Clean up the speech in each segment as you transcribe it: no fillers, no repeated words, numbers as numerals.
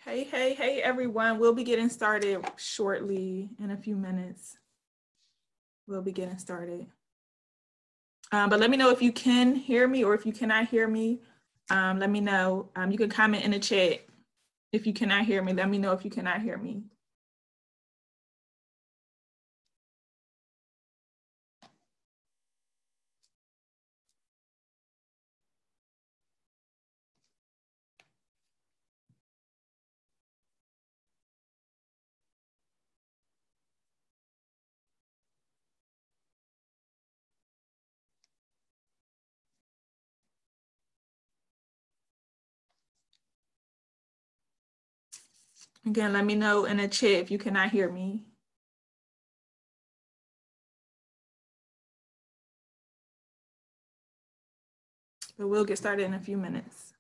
Hey, everyone. We'll be getting started shortly in a few minutes. We'll be getting started. But let me know if you can hear me or if you cannot hear me. Let me know. You can comment in the chat if you cannot hear me. Let me know if you cannot hear me. Again, let me know in the chat if you cannot hear me. But we'll get started in a few minutes.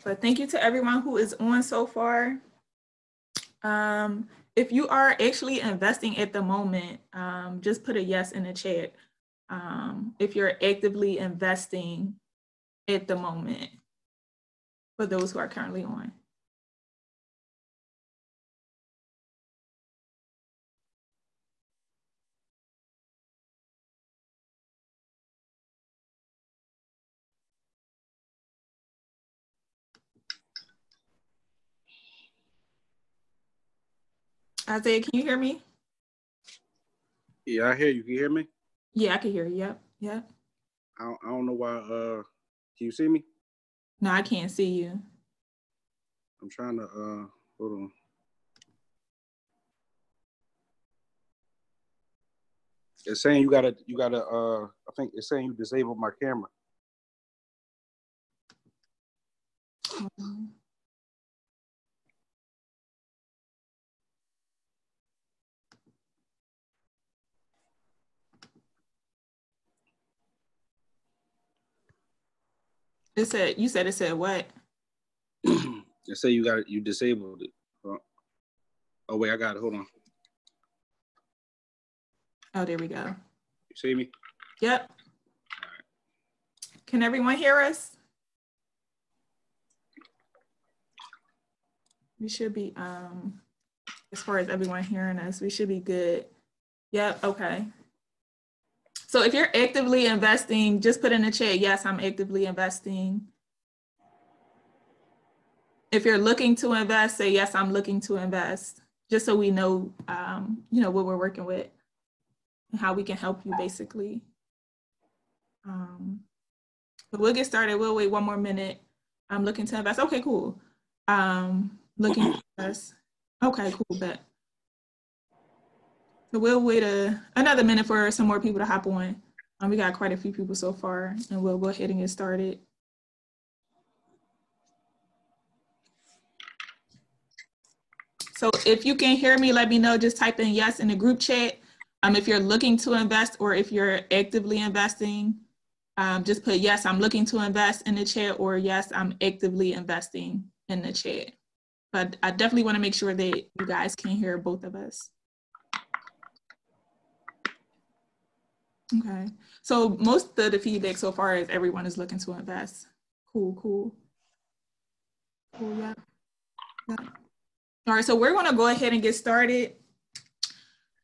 But thank you to everyone who is on so far. If you are actually investing at the moment, just put a yes in the chat. If you're actively investing at the moment, for those who are currently on. Isaiah, can you hear me? Yeah, I hear you. Can you hear me? Yeah, I can hear you. Yep. I don't know why. Can you see me? No, I can't see you. I'm trying to hold on. It's saying you gotta I think it's saying you disabled my camera. You said it said what? It said you disabled it. Oh wait, I got it. Hold on. Oh, there we go. You see me? Yep. All right. Can everyone hear us? We should be, as far as everyone hearing us, we should be good. Yep, okay. So if you're actively investing, just put in the chat, yes, I'm actively investing. If you're looking to invest, say, yes, I'm looking to invest, just so we know, what we're working with and how we can help you, basically. But we'll get started. We'll wait one more minute. I'm looking to invest. Okay, cool. Looking to invest. Okay, cool, bet. So we'll wait another minute for some more people to hop on. We got quite a few people so far, and we'll go ahead and get started. So if you can hear me, let me know. Just type in yes in the group chat. If you're looking to invest or if you're actively investing, just put yes, I'm looking to invest in the chat, or yes, I'm actively investing in the chat. But I definitely want to make sure that you guys can hear both of us. Okay, so most of the feedback so far is everyone is looking to invest. Cool, yeah. All right, so we're gonna go ahead and get started.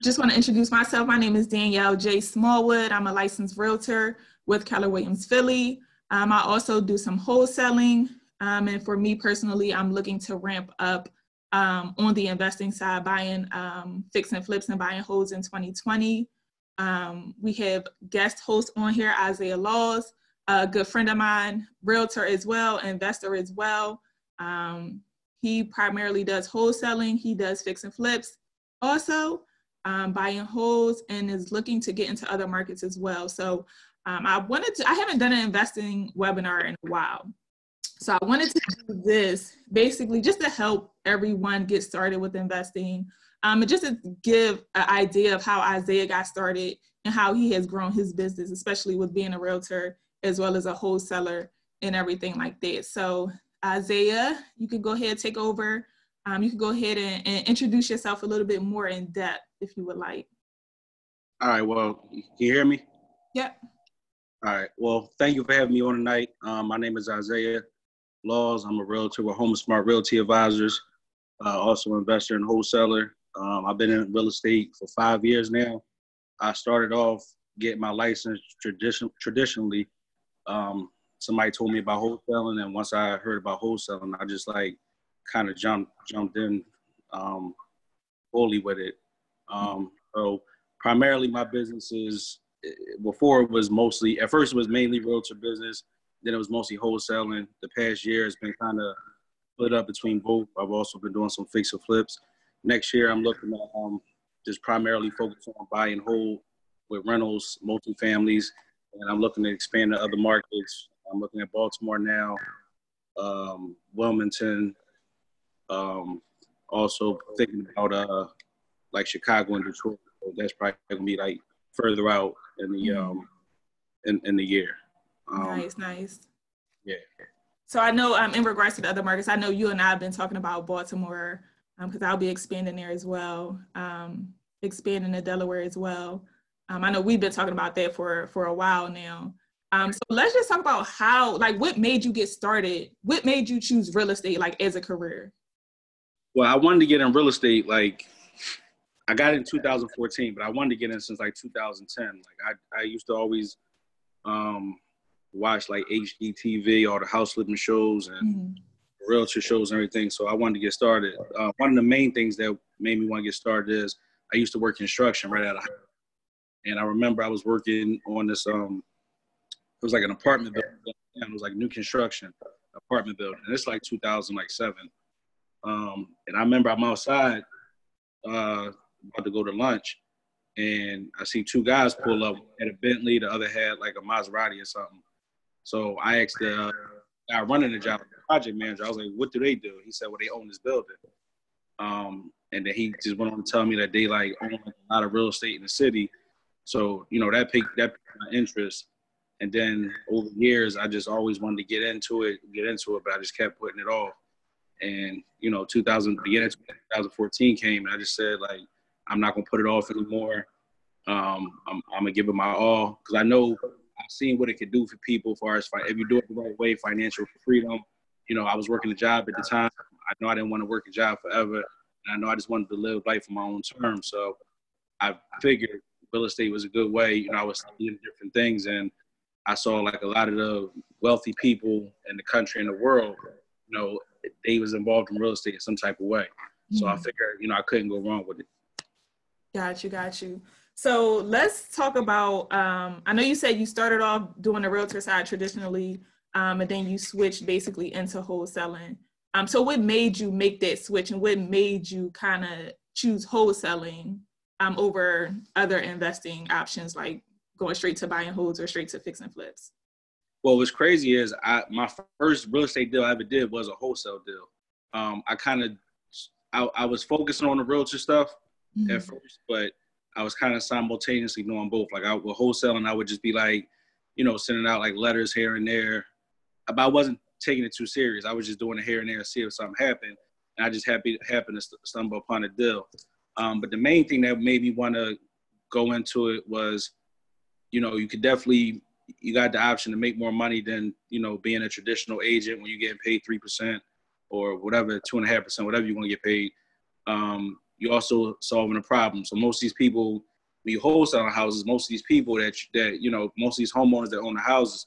Just want to introduce myself. My name is Danielle J. Smallwood. I'm a licensed realtor with Keller Williams Philly. I also do some wholesaling. And for me personally, I'm looking to ramp up on the investing side, buying fix and flips and buying holds in 2020. We have guest host on here, Isiah Laws, a good friend of mine, realtor as well, investor as well. He primarily does wholesaling. He does fix and flips also, buying holds, and is looking to get into other markets as well. So I haven't done an investing webinar in a while. So I wanted to do this basically just to help everyone get started with investing, and just to give an idea of how Isiah got started and how he has grown his business, especially with being a realtor as well as a wholesaler and everything like that. So Isiah, you can go ahead and take over. You can go ahead and introduce yourself a little bit more in depth if you would like. All right. Well, can you hear me? Yep. All right. Well, thank you for having me on tonight. My name is Isiah Laws. I'm a realtor with Home Smart Realty Advisors, also an investor and wholesaler. I've been in real estate for 5 years now. I started off getting my license traditionally. Somebody told me about wholesaling, and once I heard about wholesaling, I just like kind of jumped in fully with it. So primarily my business is, before it was mostly, at first it was mainly realtor business, then it was mostly wholesaling. The past year has been kind of split up between both. I've also been doing some fix and flips. Next year I'm looking at just primarily focus on buy and hold with rentals, multifamilies, and I'm looking to expand to other markets. I'm looking at Baltimore now, Wilmington, also thinking about like Chicago and Detroit. So that's probably gonna be like further out in the in the year. Nice. Yeah. So I know in regards to the other markets, I know you and I have been talking about Baltimore because I'll be expanding there as well, expanding to Delaware as well. I know we've been talking about that for a while now. So let's just talk about what made you get started? What made you choose real estate like as a career? Well, I wanted to get in real estate. Like, I got in 2014, but I wanted to get in since like 2010. Like I used to always watch like HGTV, all the house flipping shows and realtor shows and everything. So I wanted to get started. One of the main things that made me want to get started is I used to work construction right out of high school. And I remember I was working on this, it was like an apartment building. It was like new construction apartment building. And it's like 2007. And I remember I'm outside about to go to lunch, and I see two guys pull up at a Bentley. The other had like a Maserati or something. So I asked the guy running the job, the project manager, I was like, what do they do? He said, well, they own this building. And then he just went on to tell me that they like own a lot of real estate in the city. So, you know, that piqued my interest. And then over the years, I just always wanted to get into it, but I just kept putting it off. And, you know, 2014 came, and I just said, like, I'm not going to put it off anymore. I'm going to give it my all, because I know I've seen what it could do for people as far as if you do it the right way, financial freedom. You know, I was working a job at the time. I know I didn't want to work a job forever. And I know I just wanted to live life on my own terms. So I figured real estate was a good way. You know, I was studying different things, and I saw like a lot of the wealthy people in the country and the world, you know, they was involved in real estate in some type of way. So I figured, you know, I couldn't go wrong with it. Got you. So let's talk about, I know you said you started off doing the realtor side traditionally, and then you switched basically into wholesaling. So what made you make that switch, and what made you kind of choose wholesaling over other investing options like going straight to buy and holds or straight to fix and flips? Well, what's crazy is my first real estate deal I ever did was a wholesale deal. I was focusing on the realtor stuff at first, but I was kind of simultaneously doing both. Like I would wholesaling, I would just be like, you know, sending out like letters here and there. But I wasn't taking it too serious. I was just doing it here and there to see if something happened. And I just happened to stumble upon a deal. But the main thing that made me want to go into it was, you know, you got the option to make more money than, you know, being a traditional agent when you're getting paid 3% or whatever, 2.5%, whatever you want to get paid. You're also solving a problem. So most of these people, when you wholesale houses, most of these people that you know, most of these homeowners that own the houses,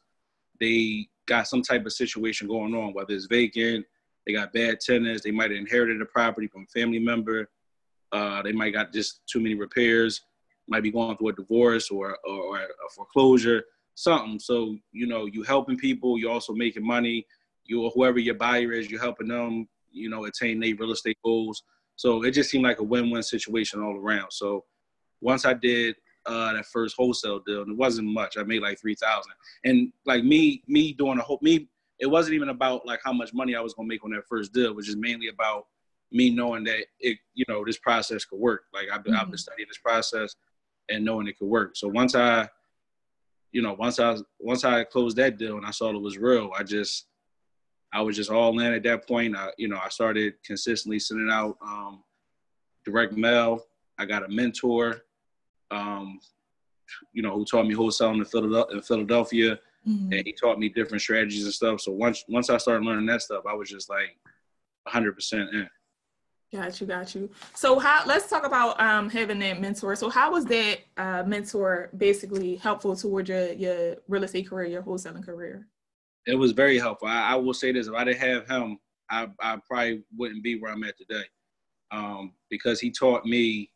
they got some type of situation going on, whether it's vacant, they got bad tenants, they might have inherited a property from a family member, they might got just too many repairs, might be going through a divorce or a foreclosure, something. So, you know, you helping people, you also making money, whoever your buyer is, you're helping them, you know, attain their real estate goals. So it just seemed like a win-win situation all around. So once I did that first wholesale deal, and it wasn't much, I made like $3,000. And like me it wasn't even about like how much money I was gonna make on that first deal, which is mainly about me knowing that it, you know, this process could work. Like I've been studying this process and knowing it could work. So once I closed that deal and I saw it was real, I was just all in at that point. I started consistently sending out direct mail. I got a mentor, who taught me wholesaling in Philadelphia, and he taught me different strategies and stuff. So once I started learning that stuff, I was just like 100% in. Got you. So let's talk about having that mentor. So how was that mentor basically helpful towards your real estate career, your wholesaling career? It was very helpful. I will say this: if I didn't have him, I probably wouldn't be where I'm at today, because he taught me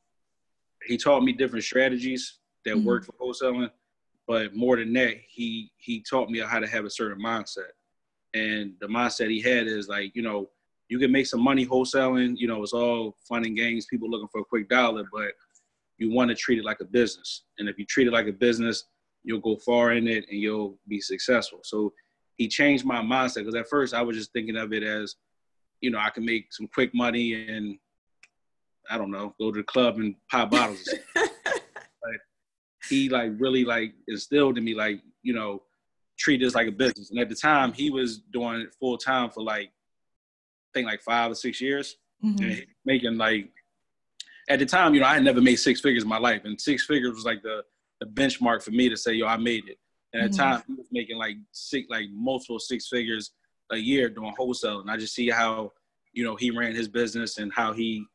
different strategies that worked for wholesaling. But more than that, he taught me how to have a certain mindset, and the mindset he had is like, you can make some money wholesaling. It's all fun and games, people looking for a quick dollar, but you want to treat it like a business. And if you treat it like a business, you'll go far in it and you'll be successful. So he changed my mindset, because at first I was just thinking of it as, I can make some quick money and, I don't know, go to the club and pop bottles. But he really instilled in me, treat this like a business. And at the time he was doing it full time for I think 5 or 6 years. And he making at the time, I had never made 6 figures in my life, and 6 figures was like the benchmark for me to say, I made it. And at the time he was making multiple 6 figures a year doing wholesale. And I just see how, he ran his business and how he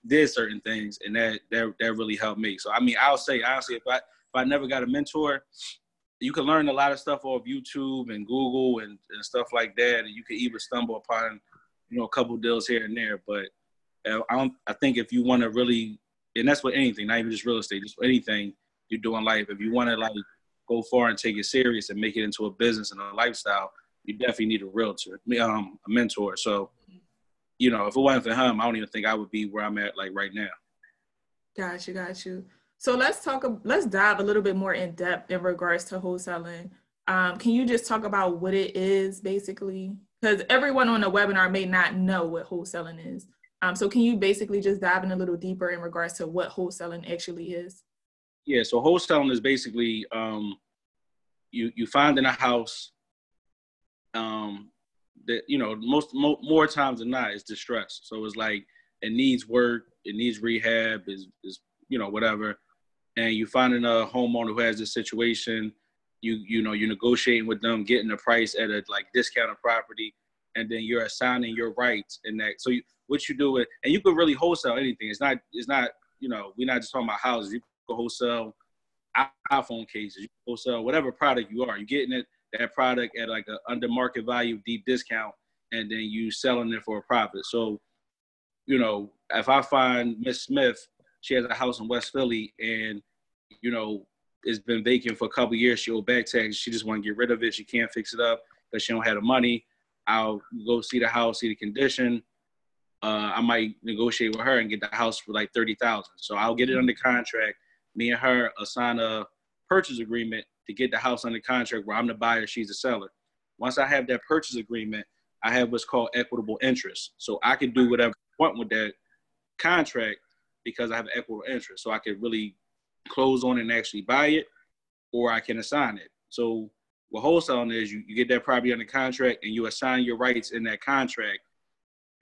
did certain things, and that really helped me. So, I mean, I'll say honestly, if I never got a mentor, you can learn a lot of stuff off YouTube and Google and stuff like that. And you can even stumble upon, a couple deals here and there. But I think if you want to really, and that's with anything, not even just real estate, just anything you do in life, if you want to go far and take it serious and make it into a business and a lifestyle, you definitely need a realtor, a mentor. So, if it wasn't for him, I don't even think I would be where I'm at right now. Got you. So let's dive a little bit more in depth in regards to wholesaling. Can you just talk about what it is basically? Because everyone on the webinar may not know what wholesaling is. So can you basically just dive in a little deeper in regards to what wholesaling actually is? Yeah, so wholesaling is basically you find in a house that, more times than not, it's distressed. So it's it needs work, it needs rehab, is whatever. And you finding a homeowner who has this situation, you're negotiating with them, getting the price at a discounted property, and then you're assigning your rights in that. So what you do and you could really wholesale anything. It's not, we're not just talking about houses. You can wholesale iPhone cases, you can wholesale whatever product you are. You're getting that product at a under market value, deep discount, and then you selling it for a profit. So, if I find Miss Smith, she has a house in West Philly, and, it's been vacant for a couple of years. She owed back taxes. She just want to get rid of it. She can't fix it up because she don't have the money. I'll go see the house, see the condition. I might negotiate with her and get the house for $30,000. So I'll get it under contract. Me and her assign a purchase agreement to get the house under contract where I'm the buyer, she's the seller. Once I have that purchase agreement, I have what's called equitable interest. So I can do whatever I want with that contract because I have equitable interest. So I can really close on it and actually buy it, or I can assign it. So what wholesaling is, you get that property under contract and you assign your rights in that contract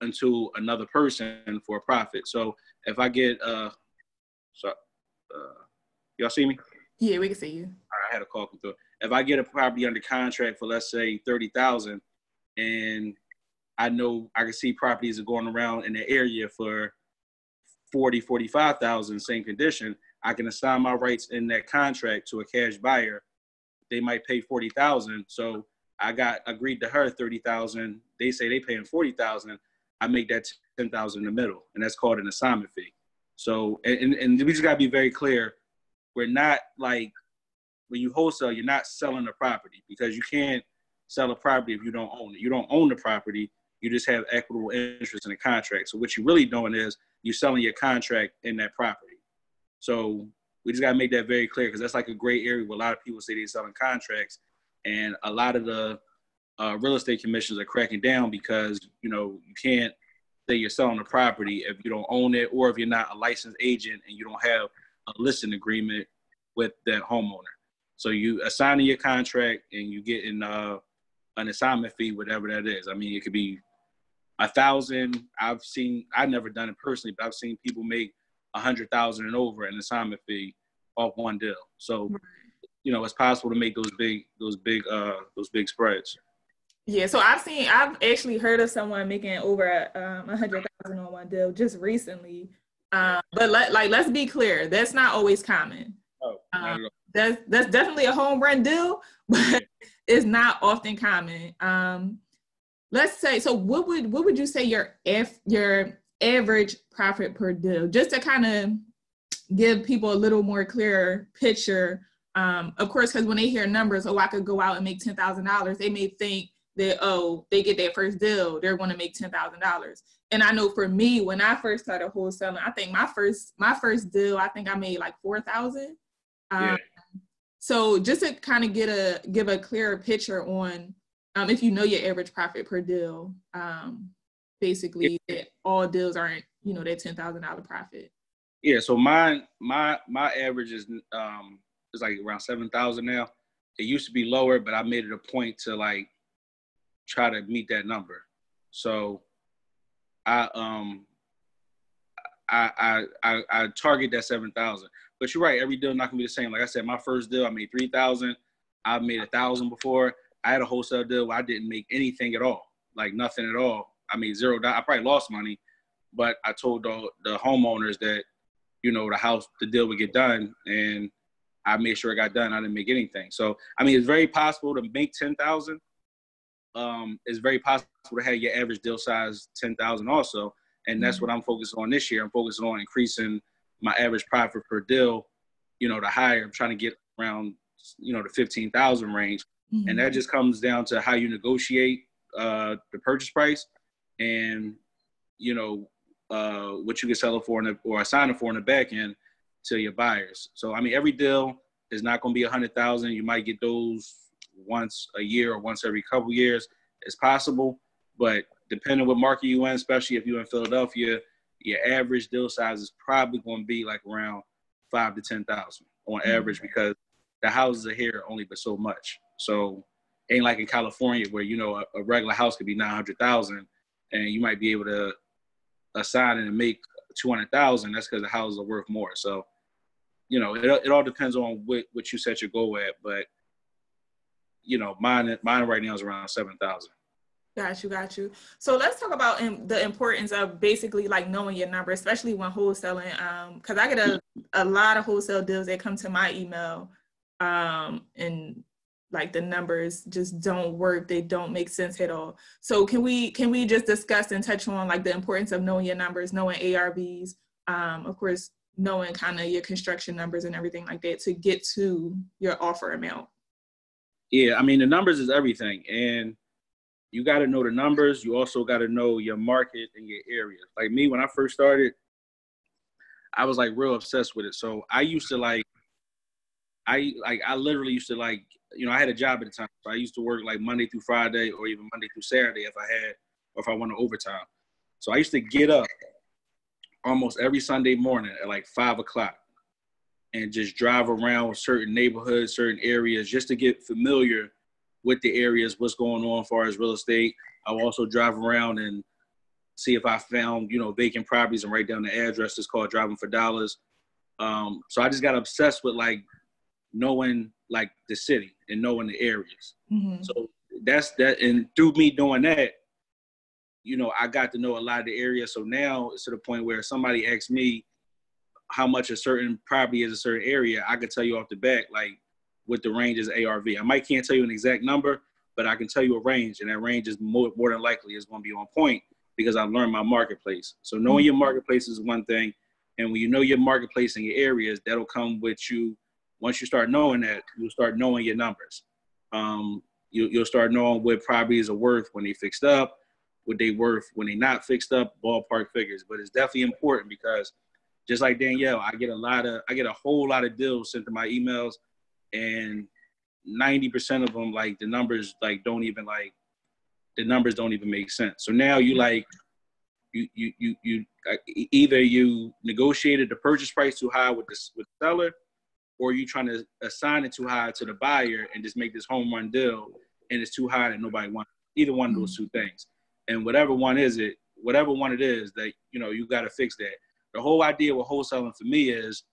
into another person for a profit. So if I get, y'all see me? Yeah, we can see you. I had a call come through. If I get a property under contract for, let's say, $30,000, and I know I can see properties are going around in the area for $45,000, same condition, I can assign my rights in that contract to a cash buyer. They might pay $40,000. So I agreed to her $30,000. They say they paying $40,000. I make that $10,000 in the middle, and that's called an assignment fee. So, and we just gotta be very clear. We're not when you wholesale, you're not selling the property, because you can't sell a property if you don't own it. You don't own the property. You just have equitable interest in the contract. So what you're really doing is you're selling your contract in that property. So we just got to make that very clear, because that's a gray area where a lot of people say they're selling contracts. And a lot of the real estate commissions are cracking down because, you know, you can't say you're selling a property if you don't own it, or if you're not a licensed agent and you don't have a listing agreement with that homeowner. So you assign your contract and you get in an assignment fee, whatever that is. I mean, it could be $1,000. I've never done it personally, but I've seen people make $100,000 and over an assignment fee off one deal. So, you know, it's possible to make those big spreads. Yeah, so I've actually heard of someone making over 100,000 on one deal just recently. But let's be clear, that's not always common. Oh, not at all. That's definitely a home run deal, but it's not often common. Let's say, so what would you say your average profit per deal, just to kind of give people a little more clearer picture? Of course, because when they hear numbers, I could go out and make $10,000, they may think that, they get their first deal, they're going to make $10,000. And I know for me, when I first started wholesaling, I think my first deal, I think I made like $4,000. So just to kind of give a clearer picture on, if you know your average profit per deal, basically that all deals aren't, you know, that $10,000 profit. Yeah. So my average is like around 7,000 now. It used to be lower, but I made it a point to like try to meet that number. So I target that 7,000. But you're right, every deal not gonna be the same. Like I said, my first deal I made 3,000. I've made 1,000 before. I had a wholesale deal where I didn't make anything at all, like nothing at all. I made $0. I probably lost money, but I told the homeowners that, you know, the deal would get done, and I made sure it got done. I didn't make anything. So I mean, it's very possible to make 10,000. It's very possible to have your average deal size 10,000 also, and that's what I'm focused on this year. I'm focusing on increasing my average profit per deal, you know, to higher. I'm trying to get around, you know, the 15,000 range. And that just comes down to how you negotiate the purchase price and, you know, what you can sell it for or assign it for in the back end to your buyers. So, I mean, every deal is not going to be 100,000. You might get those once a year or once every couple years. It's possible, but depending what market you in, especially if you're in Philadelphia, your average deal size is probably going to be like around 5,000 to 10,000 on average, because the houses are here only but so much. So ain't like in California where, you know, a regular house could be 900,000 and you might be able to assign it and make 200,000. That's because the houses are worth more. So, you know, it all depends on what you set your goal at. But, you know, mine right now is around 7,000. Got you. So let's talk about the importance of basically like knowing your number, especially when wholesaling. Because I get a lot of wholesale deals that come to my email, and like the numbers just don't work. They don't make sense at all. So can we just discuss and touch on like the importance of knowing your numbers, knowing ARVs, of course, knowing kind of your construction numbers and everything like that to get to your offer amount? Yeah, I mean, the numbers is everything. And you got to know the numbers. You also got to know your market and your area. Like me, when I first started, I was like real obsessed with it. So I used to I literally used to you know, I had a job at the time. So I used to work like Monday through Friday or even Monday through Saturday if I wanted overtime. So I used to get up almost every Sunday morning at like 5:00 and just drive around certain neighborhoods, certain areas, just to get familiar with the areas, what's going on as far as real estate. I'll also drive around and see if I found, you know, vacant properties and write down the address. It's called driving for dollars. So I just got obsessed with like knowing like the city and knowing the areas. So that's that. And through me doing that, you know, I got to know a lot of the areas. So now it's to the point where somebody asks me how much a certain property is a certain area, I could tell you off the bat, like, what the range is ARV. I can't tell you an exact number, but I can tell you a range, and that range is more than likely is going to be on point because I've learned my marketplace. So knowing your marketplace is one thing, and when you know your marketplace and your areas, that'll come with you. Once you start knowing that, you'll start knowing your numbers. You'll start knowing what properties are worth when they fixed up, what they worth when they not fixed up, ballpark figures. But it's definitely important because just like Danielle, I get a whole lot of deals sent to my emails, and 90% of them, like the numbers, like don't even like the numbers don't even make sense. So now you like, either you negotiated the purchase price too high with the seller, or you trying to assign it too high to the buyer and just make this home run deal, and it's too high that nobody wants either one of those two things. And whatever one it is, that, you know, you got to fix that. The whole idea with wholesaling for me is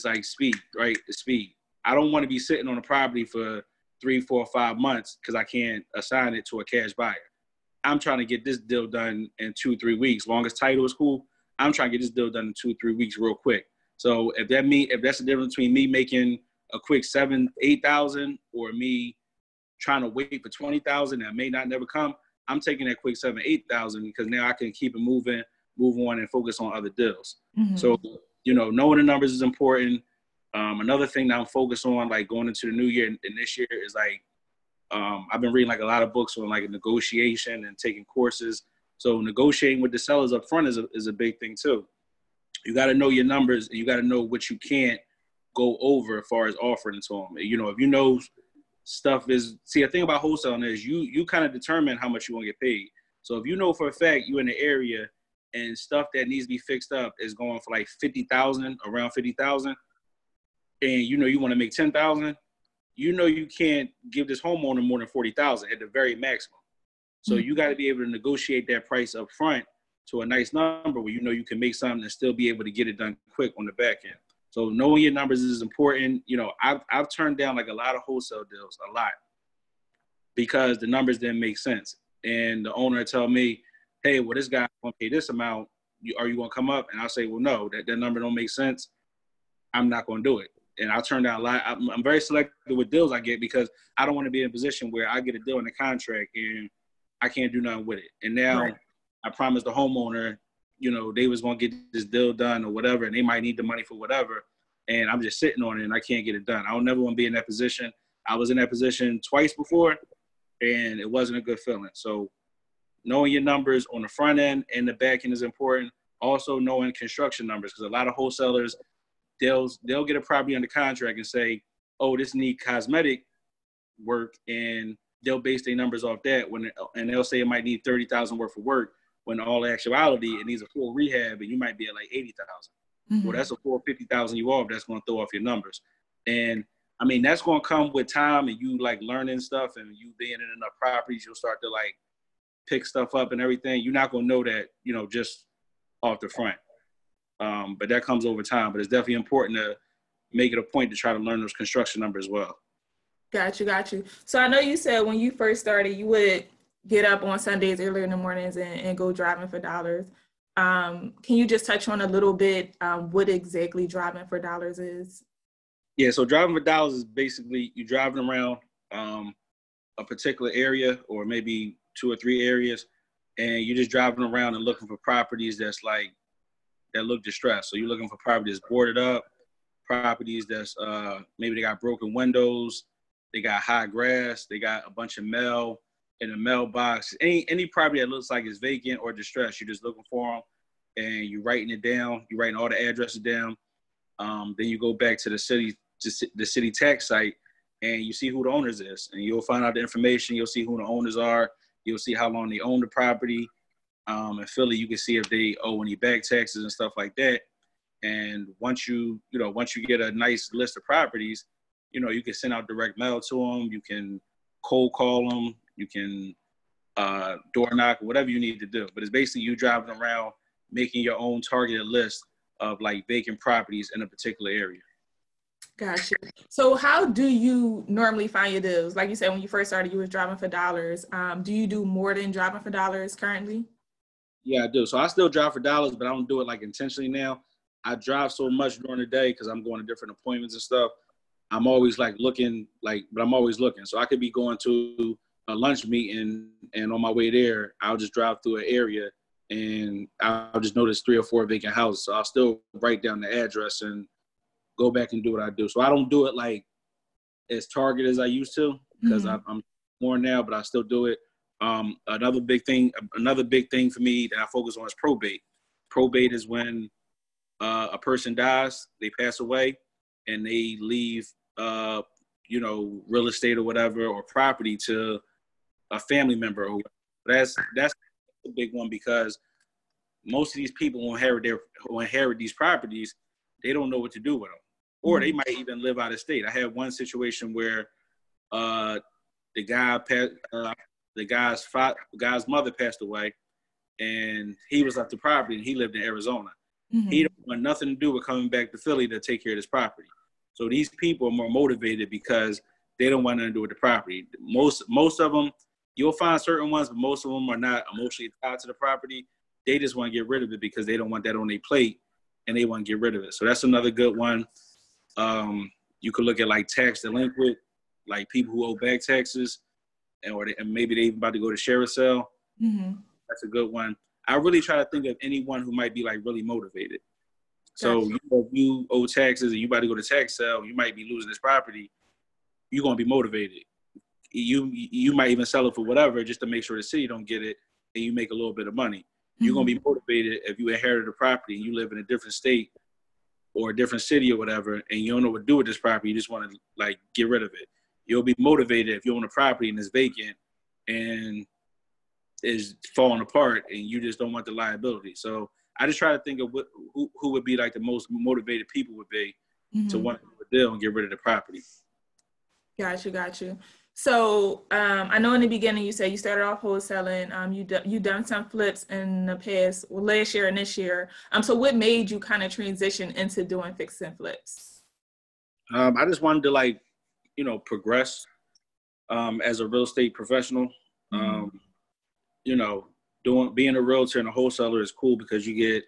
like speed, right? The speed. I don't want to be sitting on a property for 3, 4, 5 months because I can't assign it to a cash buyer. I'm trying to get this deal done in 2, 3 weeks. Long as title is cool, I'm trying to get this deal done in 2, 3 weeks real quick. So if that's the difference between me making a quick 7,000, 8,000, or me trying to wait for 20,000 that may not never come, I'm taking that quick 7,000, 8,000 because now I can keep it moving, move on, and focus on other deals. Mm-hmm. So, you know, knowing the numbers is important. Another thing that I'm focused on, like going into the new year and this year, is like, I've been reading like a lot of books on like negotiation and taking courses. So negotiating with the sellers up front is a big thing too. You got to know your numbers, and you got to know what you can't go over as far as offering to them. You know, if you know stuff is, see, the thing about wholesaling is you kind of determine how much you want to get paid. So if you know for a fact you're in the area and stuff that needs to be fixed up is going for like 50,000, around 50,000, and you know you want to make 10,000, you know you can't give this homeowner more than 40,000 at the very maximum. So you got to be able to negotiate that price up front to a nice number where you know you can make something and still be able to get it done quick on the back end. So knowing your numbers is important. You know, I've turned down like a lot of wholesale deals, a lot, because the numbers didn't make sense. And the owner tell me, hey, well, this guy going to pay this amount. Are you going to come up? And I'll say, well, no, that number don't make sense. I'm not going to do it. And I'll turn down a lot. I'm very selective with deals I get because I don't want to be in a position where I get a deal in the contract and I can't do nothing with it. And now I promised the homeowner, you know, they was going to get this deal done or whatever, and they might need the money for whatever. And I'm just sitting on it and I can't get it done. I don't never want to be in that position. I was in that position twice before and it wasn't a good feeling. So knowing your numbers on the front end and the back end is important. Also knowing construction numbers, because a lot of wholesalers, they'll get a property under contract and say, oh, this need cosmetic work, and they'll base their numbers off that and they'll say it might need 30,000 worth of work, when in all actuality it needs a full rehab and you might be at like 80,000. Mm-hmm. Well, that's a full 50,000 you off. That's going to throw off your numbers. And I mean, that's going to come with time and you like learning stuff and you being in enough properties, you'll start to like pick stuff up and everything. You're not going to know that, you know, just off the front. But that comes over time. But it's definitely important to make it a point to try to learn those construction numbers as well. Got you. So I know you said when you first started, you would get up on Sundays earlier in the mornings and go driving for dollars. Can you just touch on a little bit what exactly driving for dollars is? Yeah, so driving for dollars is basically you driving around a particular area or maybe 2 or 3 areas, and you're just driving around and looking for properties that look distressed. So you're looking for properties boarded up, properties that's maybe they got broken windows, they got high grass, they got a bunch of mail in a mailbox. Any property that looks like it's vacant or distressed, you're just looking for them, and you're writing it down. You're writing all the addresses down. Then you go back to the city tax site, and you see who the owners is, and you'll find out the information. You'll see who the owners are. You'll see how long they own the property. In Philly, you can see if they owe any back taxes and stuff like that. And once you get a nice list of properties, you know, you can send out direct mail to them. You can cold call them. You can door knock, whatever you need to do. But it's basically you driving around making your own targeted list of like vacant properties in a particular area. Gotcha. So how do you normally find your deals? Like you said, when you first started, you was driving for dollars. Do you do more than driving for dollars currently? Yeah, I do. So I still drive for dollars, but I don't do it like intentionally now. I drive so much during the day because I'm going to different appointments and stuff. I'm always like looking, but I'm always looking. So I could be going to a lunch meeting, and on my way there, I'll just drive through an area and I'll just notice 3 or 4 vacant houses. So I'll still write down the address and go back and do what I do. So I don't do it like as targeted as I used to because I'm more now, but I still do it. Another big thing for me that I focus on is probate. Probate is when a person dies, they pass away, and they leave, real estate or whatever or property to a family member. Or that's a big one, because most of these people who inherit these properties, they don't know what to do with them, or they might even live out of state. I had one situation where the guy's mother passed away, and he was left the property, and he lived in Arizona. He don't want nothing to do with coming back to Philly to take care of this property. So these people are more motivated because they don't want nothing to do with the property. Most of them, you'll find certain ones, but most of them are not emotionally tied to the property. They just want to get rid of it because they don't want that on their plate, and they want to get rid of it. So that's another good one. You could look at like tax delinquent, like people who owe back taxes, and maybe they even about to go to sheriff sale. That's a good one. I really try to think of anyone who might be like really motivated. So if you owe taxes and you about to go to tax sale, you might be losing this property. You're gonna be motivated. You might even sell it for whatever just to make sure the city don't get it, and you make a little bit of money. You're gonna be motivated if you inherited a property and you live in a different state or a different city or whatever, and you don't know what to do with this property. You just want to like get rid of it. You'll be motivated if you own a property and it's vacant and is falling apart, and you just don't want the liability. So I just try to think of who would be like the most motivated people would be to want to do a deal and get rid of the property. Got you. So I know in the beginning you said you started off wholesaling. You done some flips in the past, well, last year and this year. So what made you kind of transition into doing fix and flips? I just wanted to progress as a real estate professional. Being a realtor and a wholesaler is cool because you get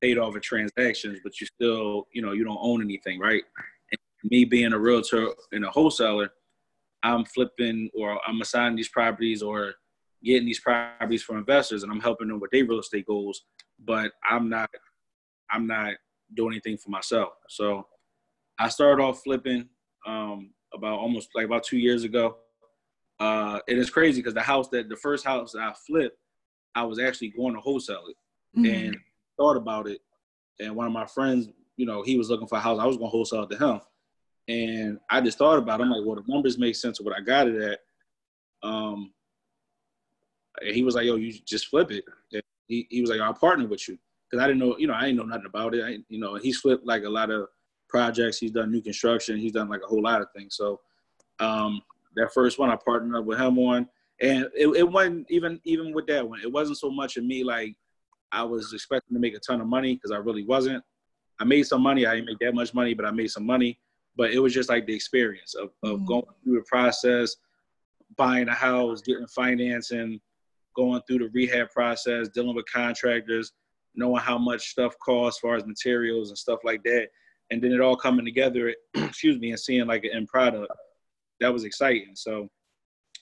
paid off of transactions, but you still, you don't own anything, right? And me being a realtor and a wholesaler, I'm flipping or I'm assigning these properties or getting these properties for investors, and I'm helping them with their real estate goals, but I'm not doing anything for myself. So I started off flipping about 2 years ago. It is crazy because the first house I flipped, I was actually going to wholesale it and thought about it. And one of my friends, he was looking for a house. I was going to wholesale it to him. And I just thought about it. I'm like, well, the numbers make sense of what I got it at. And he was like, yo, you just flip it. And he was like, I'll partner with you. Because I didn't know nothing about it. He's flipped like a lot of projects. He's done new construction. He's done like a whole lot of things. So that first one I partnered up with him on. And it wasn't even with that one. It wasn't so much of me like I was expecting to make a ton of money, because I really wasn't. I made some money. I didn't make that much money, but I made some money. But it was just like the experience of going through the process, buying a house, getting financing, going through the rehab process, dealing with contractors, knowing how much stuff costs as far as materials and stuff like that. And then it all coming together, and seeing like an end product. That was exciting. So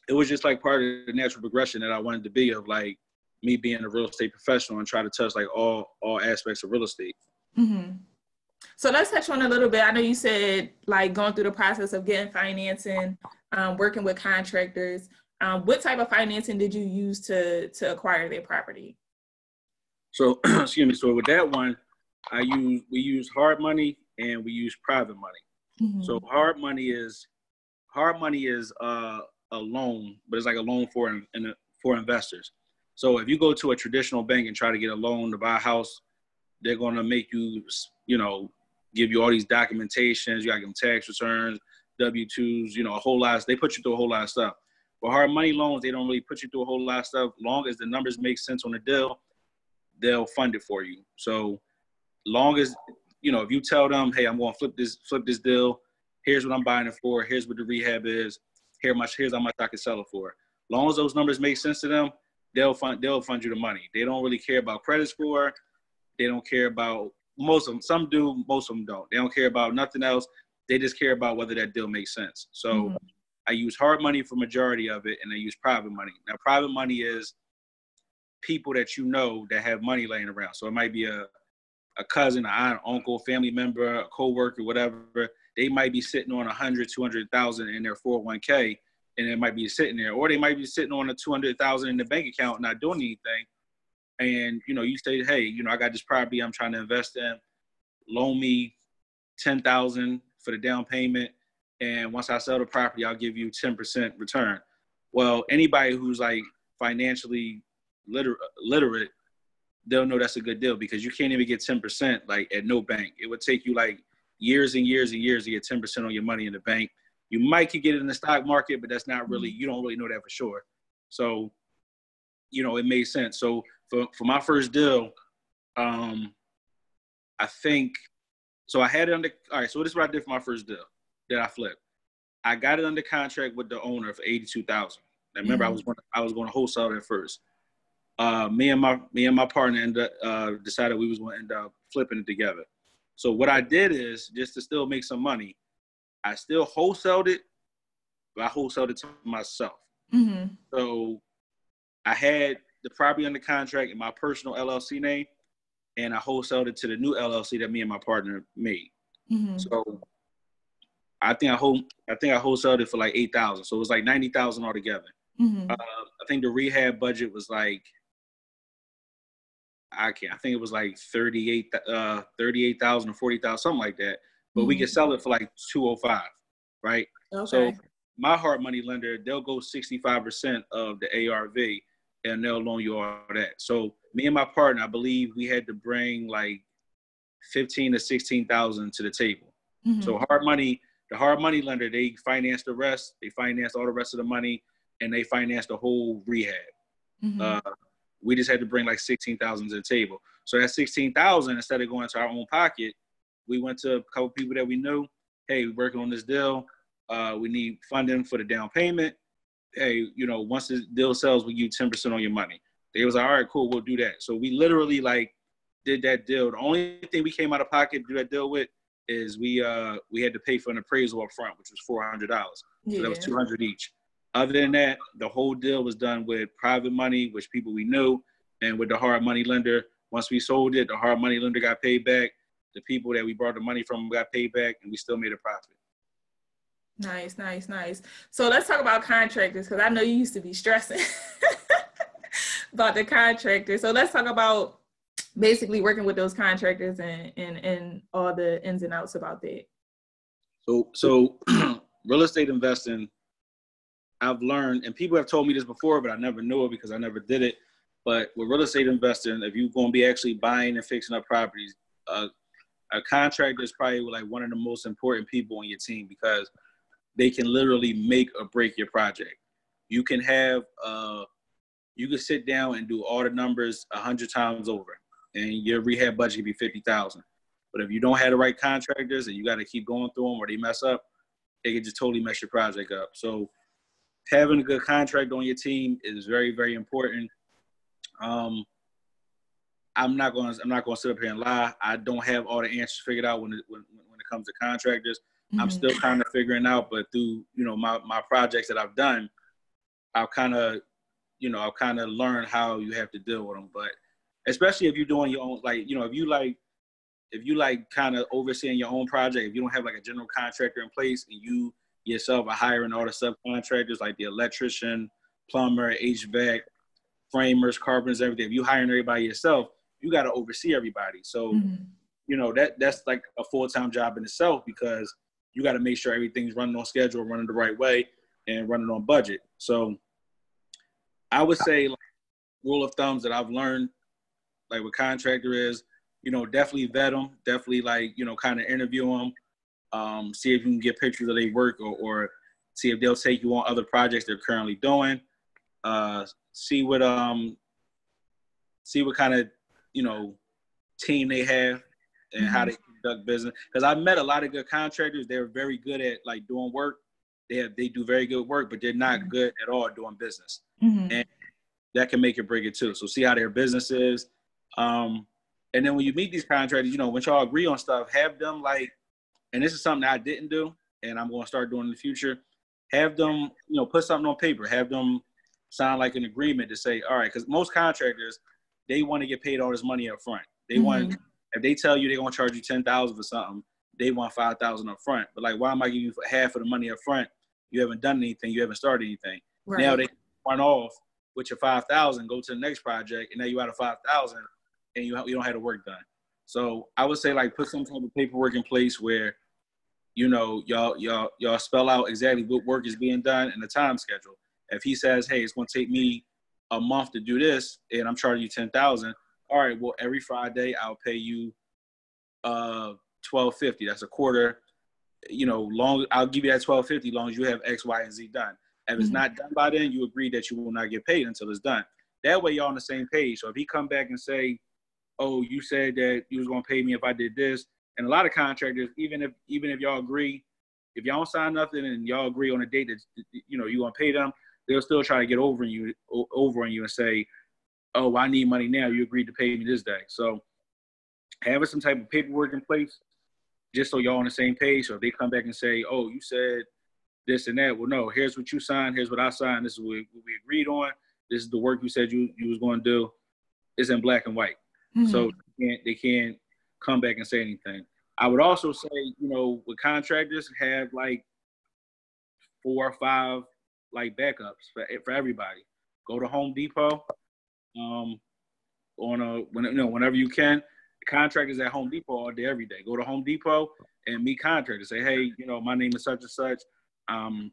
it was just like part of the natural progression that I wanted to be, of like me being a real estate professional and try to touch like all aspects of real estate. So let's touch on a little bit. I know you said like going through the process of getting financing, working with contractors. What type of financing did you use to acquire their property? So, So with that one, we use hard money and we use private money. So hard money is a loan, but it's like a loan for investors. So if you go to a traditional bank and try to get a loan to buy a house, they're going to make you, give you all these documentations. You got to give them tax returns, W-2s, a whole lot. They put you through a whole lot of stuff. But hard money loans, they don't really put you through a whole lot of stuff. Long as the numbers make sense on the deal, they'll fund it for you. So long as, if you tell them, hey, I'm going to flip this deal. Here's what I'm buying it for. Here's what the rehab is. Here's how much I can sell it for. Long as those numbers make sense to them, they'll fund you the money. They don't really care about credit score. They don't care about, most of them. Some do, most of them don't. They don't care about nothing else. They just care about whether that deal makes sense. So I use hard money for majority of it, and I use private money. Now, private money is people that that have money laying around. So it might be a cousin, an aunt, uncle, family member, a coworker, whatever. They might be sitting on 100, 200,000 in their 401k, and it might be sitting there, or they might be sitting on a 200,000 in the bank account, not doing anything. And, you say, hey, I got this property I'm trying to invest in, loan me $10,000 for the down payment. And once I sell the property, I'll give you 10% return. Well, anybody who's like financially literate, they'll know that's a good deal because you can't even get 10% like at no bank. It would take you like years and years and years to get 10% on your money in the bank. You might could get it in the stock market, but that's not really, you don't really know that for sure. So, it made sense. So for my first deal, I think, so I had it under, all right, so this is what I did for my first deal that I flipped. I got it under contract with the owner for $82,000. Now remember, I was going to wholesale at first. Me and my partner decided we was going to end up flipping it together. So what I did is, just to still make some money, I still wholesaled it, but I wholesaled it to myself. Mm-hmm. So I had the property under contract in my personal LLC name, and I wholesaled it to the new LLC that me and my partner made. Mm-hmm. So I think I wholesaled it for like $8,000. So it was like $90,000 altogether. Mm-hmm. I think the rehab budget was like, I think it was like 38,000 or 40,000, something like that. But we could sell it for like 205, right? Okay. So my hard money lender, they'll go 65% of the ARV and they'll loan you all that. So me and my partner, I believe we had to bring like 15 to 16,000 to the table. Mm-hmm. So the hard money lender, they finance the rest. They finance all the rest of the money, and they finance the whole rehab. Mm-hmm. We just had to bring like 16,000 to the table. So that 16,000, instead of going to our own pocket, we went to a couple people that we knew. Hey, we're working on this deal. We need funding for the down payment. Hey, once this deal sells, we give you 10% on your money. They was like, all right, cool, we'll do that. So we literally like did that deal. The only thing we came out of pocket to do that deal with is we had to pay for an appraisal up front, which was $400. So that was $200 each. Other than that, the whole deal was done with private money, which people we knew, and with the hard money lender. Once we sold it, the hard money lender got paid back. The people that we brought the money from got paid back, and we still made a profit. Nice, nice, nice. So let's talk about contractors, because I know you used to be stressing about the contractors. So let's talk about basically working with those contractors and all the ins and outs about that. So real estate investing, I've learned, and people have told me this before, but I never knew it because I never did it. But with real estate investing, if you're going to be actually buying and fixing up properties, a contractor is probably like one of the most important people on your team because they can literally make or break your project. You can sit down and do all the numbers 100 times over, and your rehab budget could be 50,000. But if you don't have the right contractors and you got to keep going through them or they mess up, they can just totally mess your project up. So having a good contractor on your team is very, very important. I'm not going to sit up here and lie. I don't have all the answers figured out when it comes to contractors. Mm-hmm. I'm still kind of figuring out, but through, my projects that I've done, I've kind of learned how you have to deal with them. But especially if you're doing your own, if you kind of overseeing your own project, if you don't have like a general contractor in place and you yourself are hiring all the subcontractors like the electrician, plumber, HVAC, framers, carpenters, everything. If you hiring everybody yourself, you got to oversee everybody. So, that's like a full-time job in itself because you got to make sure everything's running on schedule, running the right way, and running on budget. So I would say like, rule of thumbs that I've learned like with contractor is, definitely vet them, definitely kind of interview them, see if you can get pictures of their work or see if they'll take you on other projects they're currently doing. See what kind of, team they have and how they conduct business. Because I've met a lot of good contractors. They're very good at like doing work. They do very good work, but they're not good at all at doing business. And that can make it break it too. So see how their business is. And then when you meet these contractors, once y'all agree on stuff, have them like, and this is something that I didn't do and I'm going to start doing in the future, have them, put something on paper, have them sign like an agreement to say, all right, because most contractors, they want to get paid all this money up front. They want, if they tell you they're going to charge you $10,000 for something, they want $5,000 up front. But like, why am I giving you half of the money up front? You haven't done anything. You haven't started anything. Right. Now they run off with your $5,000, go to the next project, and now you out of $5,000, and you don't have the work done. So I would say like put some type of paperwork in place where, y'all spell out exactly what work is being done and the time schedule. If he says, hey, it's going to take me a month to do this, and I'm charging you $10,000, all right, well, every Friday I'll pay you $12.50. That's a quarter. I'll give you that $12.50 long as you have X, Y, and Z done. If it's not done by then, you agree that you will not get paid until it's done. That way, y'all on the same page. So if he come back and say, "Oh, you said that you was gonna pay me if I did this," and a lot of contractors, even if y'all agree, if y'all don't sign nothing and y'all agree on a date that you gonna pay them, they'll still try to get over on you and say, "Oh, I need money now. You agreed to pay me this day." So having some type of paperwork in place, just so y'all on the same page. So if they come back and say, "Oh, you said this and that," well, no, here's what you signed, here's what I signed, this is what we agreed on, this is the work you said you was going to do. It's in black and white. So they can't come back and say anything. I would also say, with contractors, have like 4 or 5 like backups for everybody. Go to Home Depot whenever you can. The contractors at Home Depot all day, every day. Go to Home Depot and meet contractors. Say, hey, my name is such and such. I'm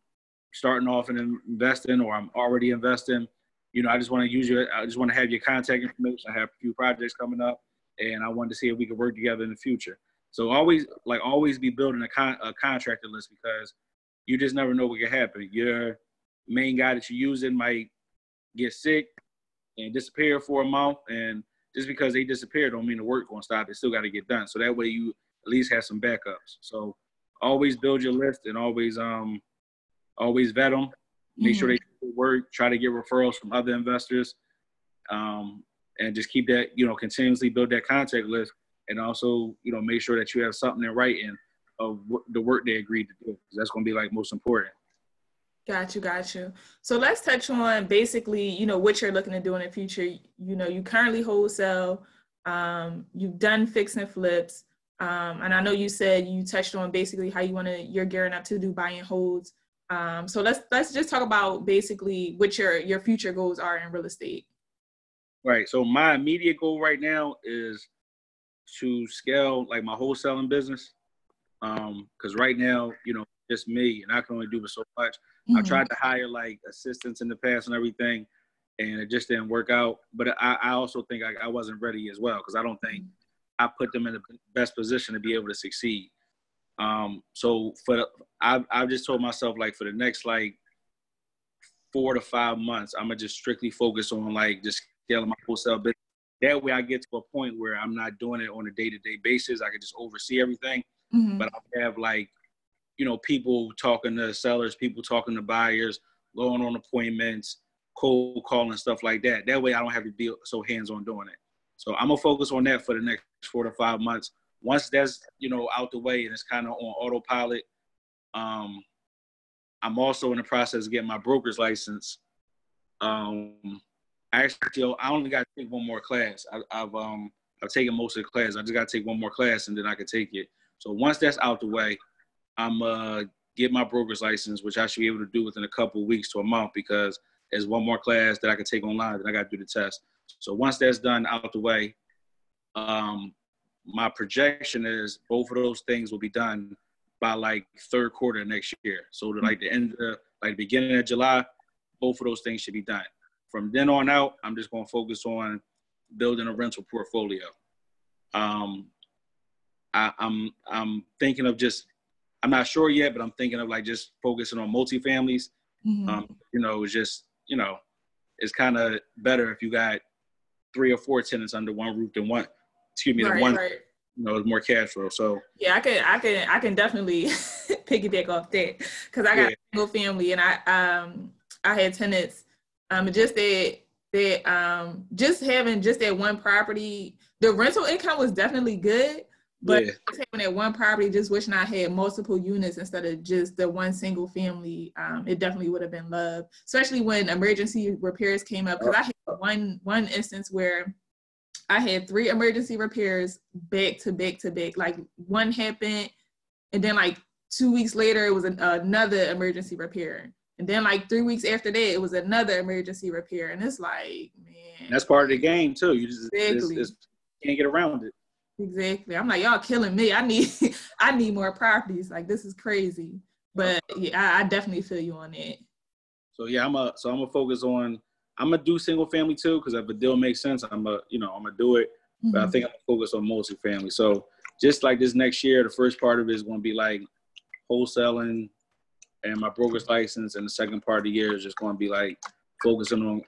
starting off and investing, or I'm already investing. I just want to use I just want to have your contact information. I have a few projects coming up, and I wanted to see if we could work together in the future. So always be building a contractor list, because you just never know what can happen. Your main guy that you're using might get sick and disappear for a month, and just because they disappear don't mean the work won't stop. It still got to get done. So that way you at least have some backups. So always build your list, and always vet them. Make sure they work. Try to get referrals from other investors, and just keep that, continuously build that contact list, and also, make sure that you have something in writing of the work they agreed to do. That's going to be like most important. Got you. So let's touch on basically, what you're looking to do in the future. You currently wholesale. You've done fix and flips. And I know you said you touched on basically how you're gearing up to do buy and holds. So let's just talk about basically what your future goals are in real estate. Right. So my immediate goal right now is to scale like my wholesaling business. Because right now, just me, and I can only do so much. I tried to hire like assistants in the past and everything, and it just didn't work out. But I also think I wasn't ready as well, because I don't think I put them in the best position to be able to succeed. So I've just told myself, like, for the next like 4 to 5 months, I'm gonna just strictly focus on like just scaling my wholesale business. That way I get to a point where I'm not doing it on a day-to-day basis. I can just oversee everything, but I have like, people talking to sellers, people talking to buyers, going on appointments, cold calling, stuff like that. That way I don't have to be so hands-on doing it. So I'm gonna focus on that for the next 4 to 5 months. Once that's, out the way and it's kind of on autopilot, I'm also in the process of getting my broker's license. I only got to take one more class. I've taken most of the class. I just got to take one more class, and then I can take it. So once that's out the way, I'm get my broker's license, which I should be able to do within a couple of weeks to a month, because there's one more class that I can take online, that I got to do the test. So once that's done, out the way, my projection is both of those things will be done by like third quarter next year. So like the beginning of July, both of those things should be done. From then on out, I'm just going to focus on building a rental portfolio. I'm thinking of I'm not sure yet, but I'm thinking of like just focusing on multifamilies. It's kind of better if you got 3 or 4 tenants under one roof than one. Right. It's more cash flow. So yeah, I can definitely piggyback off that, because I got a single family, and I had tenants. Just having just that one property, the rental income was definitely good, but just having that one property, just wishing I had multiple units instead of just the one single family. It definitely would have been loved, especially when emergency repairs came up. Because I had one instance where I had 3 emergency repairs back to back to back. Like one happened, and then like 2 weeks later, it was another emergency repair. And then like 3 weeks after that, it was another emergency repair. And it's like, man. That's part of the game too. You just can't get around it. Exactly. I'm like, y'all killing me. I need more properties. Like, this is crazy. But yeah, I definitely feel you on that. So yeah, I'm gonna focus on. I'm gonna do single family too, because if a deal makes sense, I'm gonna do it. But I think I'm gonna focus on multifamily. So just like this next year, the first part of it is gonna be like wholesaling and my broker's license, and the second part of the year is just gonna be like focusing on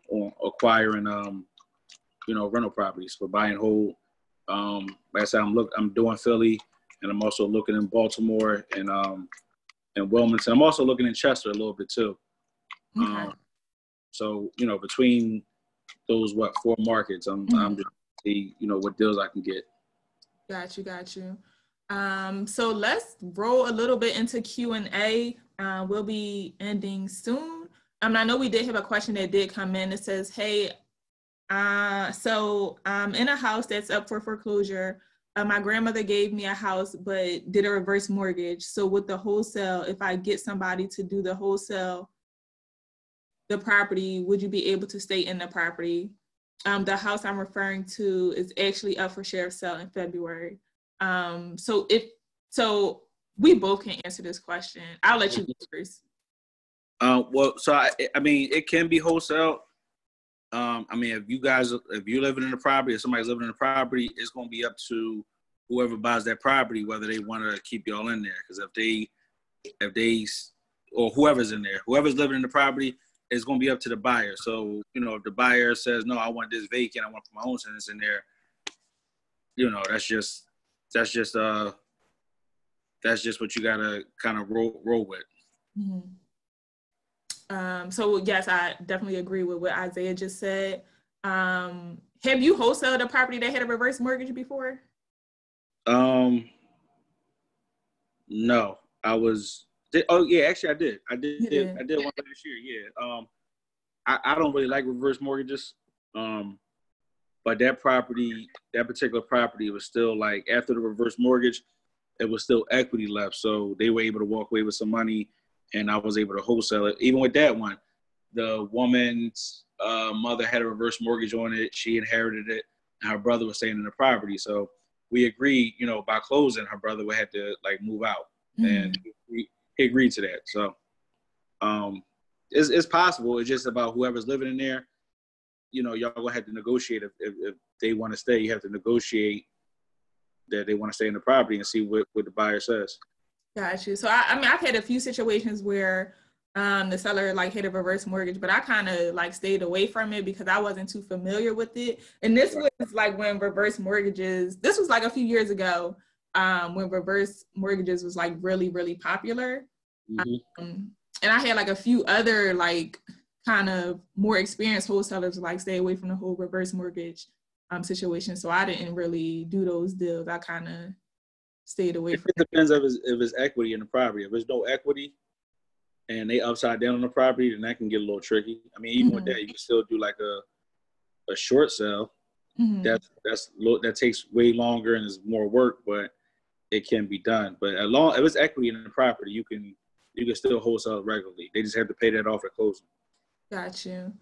acquiring rental properties for buy and hold. Like I said, I'm doing Philly, and I'm also looking in Baltimore and Wilmington. I'm also looking in Chester a little bit too. Okay. So between those 4 markets, I'm just see what deals I can get. Got you. So let's roll a little bit into Q&A. We'll be ending soon. I know we did have a question that did come in. It says, hey, so I'm in a house that's up for foreclosure. My grandmother gave me a house, but did a reverse mortgage. So with the wholesale, if I get somebody to do the wholesale, the property, would you be able to stay in the property? The house I'm referring to is actually up for sheriff's sale in February. So we both can answer this question. I'll let you go first. Well, so I mean, it can be wholesale. I mean, if you're living in the property, if somebody's living in the property, it's going to be up to whoever buys that property whether they want to keep y'all in there. Because if they or whoever's in there, whoever's living in the property, it's going to be up to the buyer. So if the buyer says no, I want this vacant, I want my own tenants in there, that's just what you gotta kind of roll with. So yes, I definitely agree with what Isiah just said. Have you wholesaled a property that had a reverse mortgage before? No, oh yeah, actually I did. I did one last year. Yeah. I don't really like reverse mortgages. But that particular property was still like, after the reverse mortgage, it was still equity left. So they were able to walk away with some money, and I was able to wholesale it. Even with that one, the woman's mother had a reverse mortgage on it. She inherited it, and her brother was staying in the property. So we agreed, by closing, her brother would have to like move out, and he agreed to that. So it's possible. It's just about whoever's living in there. Y'all gonna have to negotiate if they want to stay. You have to negotiate that they want to stay in the property and see what the buyer says. Got you. So I mean, I've had a few situations where the seller like had a reverse mortgage, but I kind of like stayed away from it because I wasn't too familiar with it. And this was like when reverse mortgages. This was like a few years ago when reverse mortgages was like really, really popular. And I had like a few other like kind of more experienced wholesalers like stay away from the whole reverse mortgage situation. So I didn't really do those deals. I kind of stayed away from it. It depends if it's equity in the property. If there's no equity and they upside down on the property, then that can get a little tricky. I mean, even with that, you can still do like a short sale. That takes way longer and is more work, but it can be done. But if it's equity in the property, you can still wholesale regularly. They just have to pay that off at closing. Got you.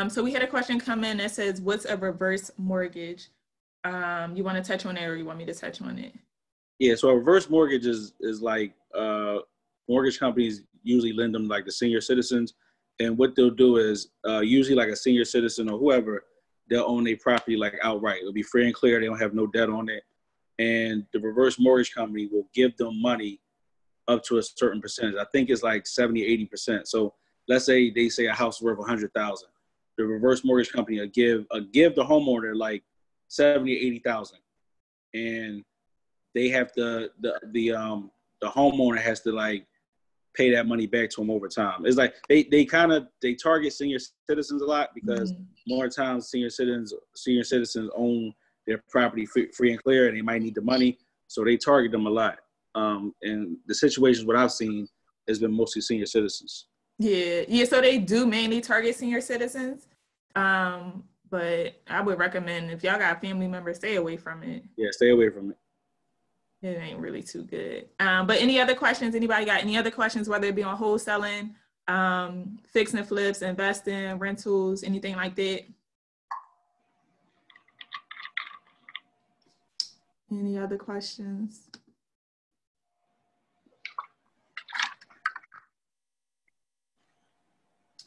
So we had a question come in that says, what's a reverse mortgage? You want to touch on it, or you want me to touch on it? Yeah, so a reverse mortgage is like mortgage companies usually lend them like the senior citizens. And what they'll do is usually like a senior citizen or whoever, they'll own their property like outright. It'll be free and clear. They don't have no debt on it. And the reverse mortgage company will give them money up to a certain percentage. I think it's like 70, 80%. So let's say they say a house is worth $100,000. The reverse mortgage company will give the homeowner like 70, 80,000. And they have the homeowner has to like pay that money back to them over time. It's like they target senior citizens a lot because more times senior citizens own their property free and clear, and they might need the money, so they target them a lot. And the situations what I've seen has been mostly senior citizens. Yeah. So they do mainly target senior citizens, but I would recommend if y'all got family members, stay away from it. Yeah, stay away from it. It ain't really too good. But any other questions? Anybody got any other questions, whether it be on wholesaling, fix and flips, investing, rentals, anything like that? Any other questions?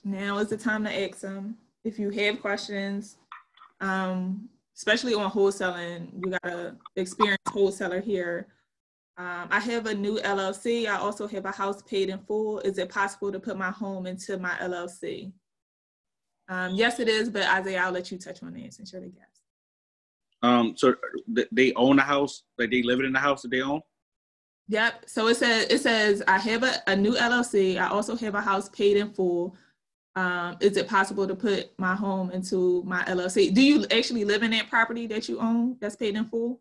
Now is the time to ask them. If you have questions, especially on wholesaling, we got an experienced wholesaler here. I have a new LLC. I also have a house paid in full. Is it possible to put my home into my LLC? Yes, it is, but Isiah, I'll let you touch on that since you're the guest. So they own the house, like they live in the house that they own? Yep. So it says I have a new LLC. I also have a house paid in full. Is it possible to put my home into my LLC? Do you actually live in that property that you own that's paid in full?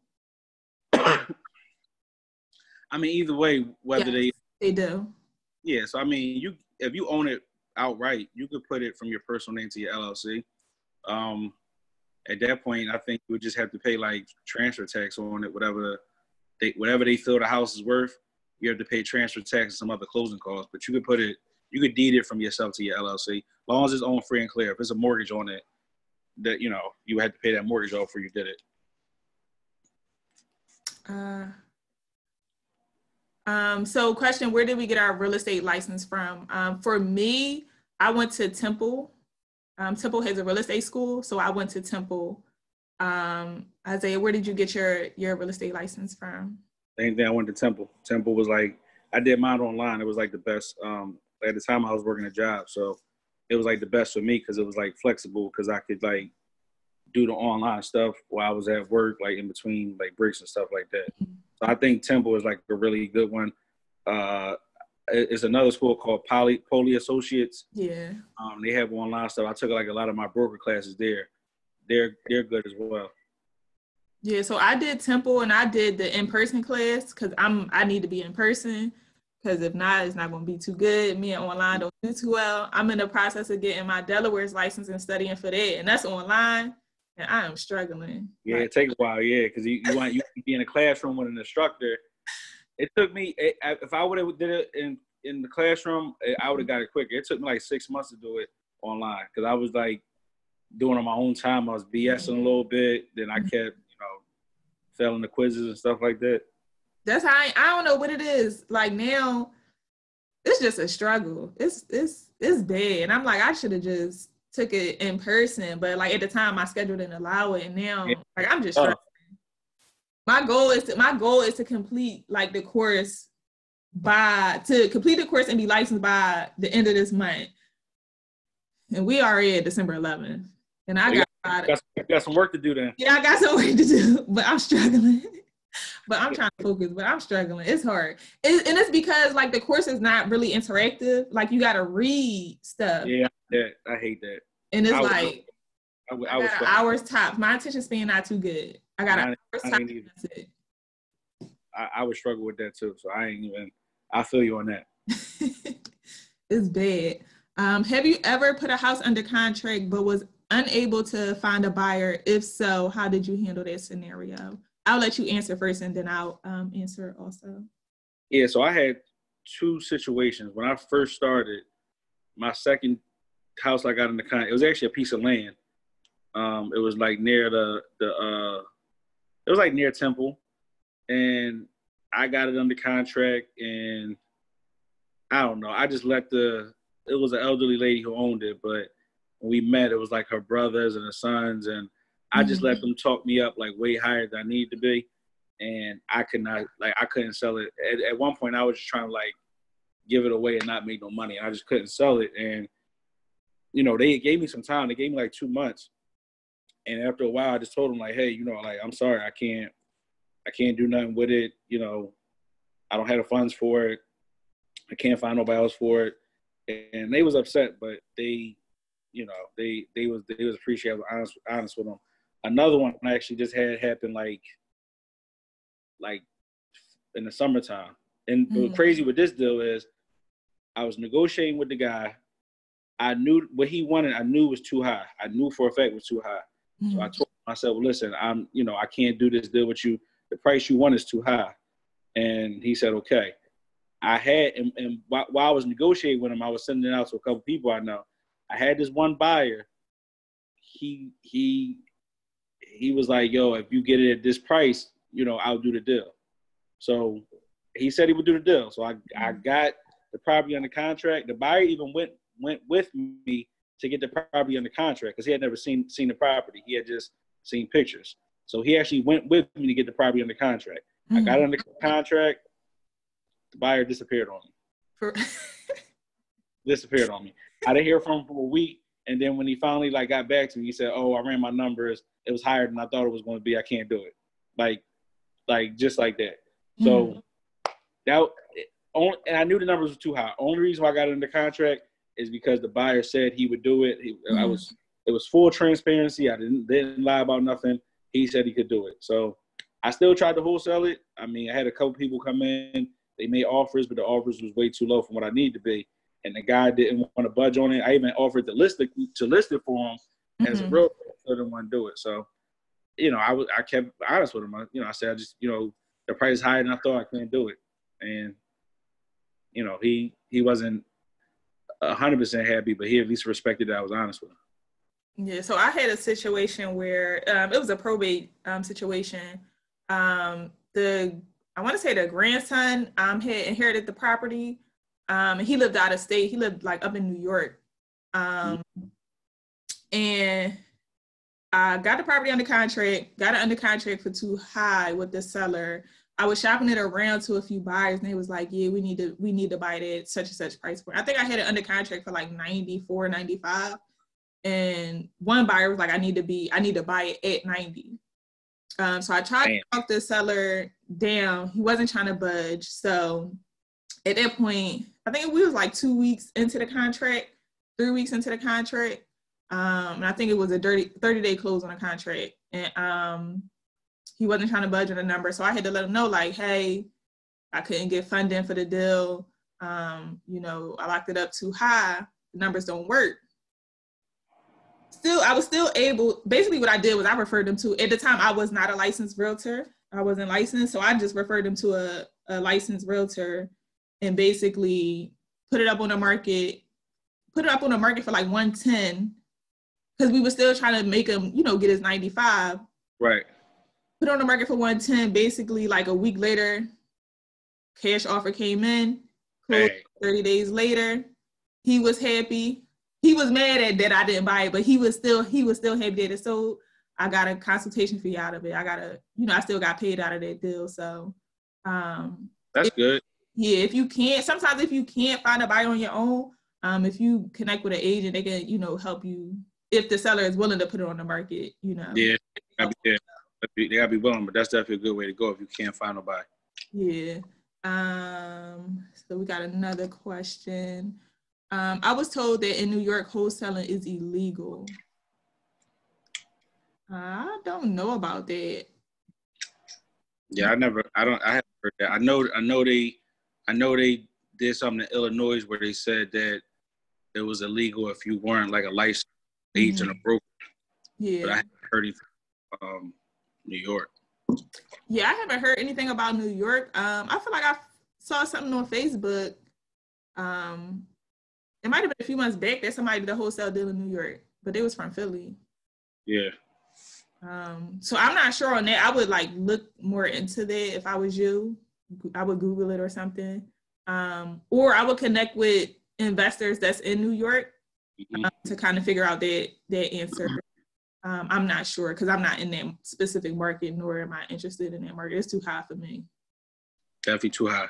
I mean, either way, whether yes, they do. Yeah. So I mean, if you own it outright, you could put it from your personal name to your LLC. At that point, I think you would just have to pay like transfer tax on it, whatever they feel the house is worth. You have to pay transfer tax and some other closing costs. But you could deed it from yourself to your LLC, as long as it's owned free and clear. If there's a mortgage on it, that you had to pay that mortgage off before you did it. So question, where did we get our real estate license from? For me, I went to Temple. Temple has a real estate school, so I went to Temple. Isiah, where did you get your real estate license from? Same thing, I went to Temple. Temple was like, I did mine online. It was like the best. At the time I was working a job, so it was like the best for me because it was like flexible because I could like do the online stuff while I was at work, like in between like breaks and stuff like that. So I think Temple is like a really good one. It's another school called Poly Associates. Yeah. They have online stuff. I took like a lot of my broker classes there. They're good as well. Yeah, so I did Temple and I did the in-person class because I need to be in person because if not, it's not going to be too good. Me and online don't do too well. I'm in the process of getting my Delaware's license and studying for that, and that's online, and I am struggling. Yeah, it takes a while, yeah, because you want to be in a classroom with an instructor. It took me, if I would have did it in the classroom, I would have got it quicker. It took me like 6 months to do it online because I was like doing it on my own time. I was BSing a little bit. Then I kept, failing the quizzes and stuff like that. That's how I don't know what it is. Like now, it's just a struggle. It's bad. And I'm like, I should have just took it in person. But like at the time, my schedule didn't allow it. And now, like I'm just struggling. My goal is to complete like the course and be licensed by the end of this month. And we already at December 11th. And I got some work to do then. Yeah, I got some work to do, but I'm struggling. But I'm trying to focus, but I'm struggling. It's hard. And it's because like the course is not really interactive. Like you got to read stuff. Yeah, I hate that. And it's I got hours top. My attention span not too good. I got hours top. That's it. I would struggle with that too. So I feel you on that. It's bad. Have you ever put a house under contract but was unable to find a buyer? If so, how did you handle that scenario? I'll let you answer first and then I'll answer also. Yeah, so I had two situations. When I first started, my second house I got in the contract, it was actually a piece of land. It was like near it was like near Temple. And I got it under contract and I don't know. I just it was an elderly lady who owned it, but when we met, it was like her brothers and her sons, and I just let them talk me up like way higher than I needed to be, and I couldn't sell it. At one point, I was just trying to like give it away and not make no money. I just couldn't sell it, and they gave me some time. They gave me like 2 months, and after a while, I just told them like, hey, like I'm sorry, I can't do nothing with it. I don't have the funds for it. I can't find nobody else for it, and they was upset, but they was appreciative, honest with them. Another one I actually just had happen like in the summertime. And what's crazy with this deal is I was negotiating with the guy. I knew what he wanted. I knew was too high. I knew for a fact it was too high. So I told myself, listen, I can't do this deal with you. The price you want is too high. And he said, okay. And while I was negotiating with him, I was sending it out to a couple people I know. I had this one buyer. He was like, yo, if you get it at this price, I'll do the deal. So he said he would do the deal. So I got the property under contract. The buyer even went went with me to get the property under contract because he had never seen the property. He had just seen pictures. So he actually went with me to get the property under contract. I got under contract. The buyer disappeared on me. Disappeared on me. I didn't hear from him for a week. And then when he finally got back to me, he said, "Oh, I ran my numbers. It was higher than I thought it was going to be. I can't do it." Like just like that. So and I knew the numbers were too high. Only reason why I got under contract is because the buyer said he would do it. It was full transparency. I didn't lie about nothing. He said he could do it. So I still tried to wholesale it. I mean, I had a couple people come in. They made offers, but the offers was way too low from what I need to be. And the guy didn't want to budge on it. I even offered to list it for him as a realtor. So didn't want to do it. So, I kept honest with him. I said, I just, the price is higher than I thought. I couldn't do it. And, he wasn't 100% happy, but he at least respected that I was honest with him. Yeah. So I had a situation where it was a probate situation. I want to say the grandson had inherited the property. He lived out of state. He lived up in New York. And I got the property under contract, got it under contract for too high with the seller. I was shopping it around to a few buyers and they was like, yeah, we need to buy it at such and such price point. I think I had it under contract for $94, $95. And one buyer was like, I need to buy it at 90. So I tried to talk the seller down. He wasn't trying to budge. So at that point, I think we was 2 weeks into the contract, 3 weeks into the contract. And I think it was a 30-day close on the contract. And he wasn't trying to budge on the number. So I had to let him know, hey, I couldn't get funding for the deal. I locked it up too high. The numbers don't work. I was still able, basically what I did was I referred them to, at the time I was not a licensed realtor. I wasn't licensed. So I just referred them to a licensed realtor and basically put it up on the market for 110 because we were still trying to make him, get his 95. Right. Put it on the market for 110. Basically, a week later, cash offer came in. Closed 30 days later. He was happy. He was mad at that I didn't buy it, but he was still happy that it sold. I got a consultation fee out of it. I still got paid out of that deal. So that's good. Yeah, if you can't find a buyer on your own, if you connect with an agent, they can, help you if the seller is willing to put it on the market, Yeah, they gotta be willing, but that's definitely a good way to go if you can't find nobody. Yeah. So we got another question. I was told that in New York, wholesaling is illegal. I don't know about that. Yeah, I haven't heard that. I know they did something in Illinois where they said that it was illegal if you weren't a licensed agent or broker. Yeah. But I haven't heard anything from New York. Yeah, I haven't heard anything about New York. I feel like I saw something on Facebook. It might have been a few months back that somebody did a wholesale deal in New York, but they was from Philly. Yeah. So I'm not sure on that. I would look more into that if I was you. I would Google it or something. Or I would connect with investors that's in New York to kind of figure out that answer. I'm not sure because I'm not in that specific market, nor am I interested in that market. It's too high for me. Definitely too high.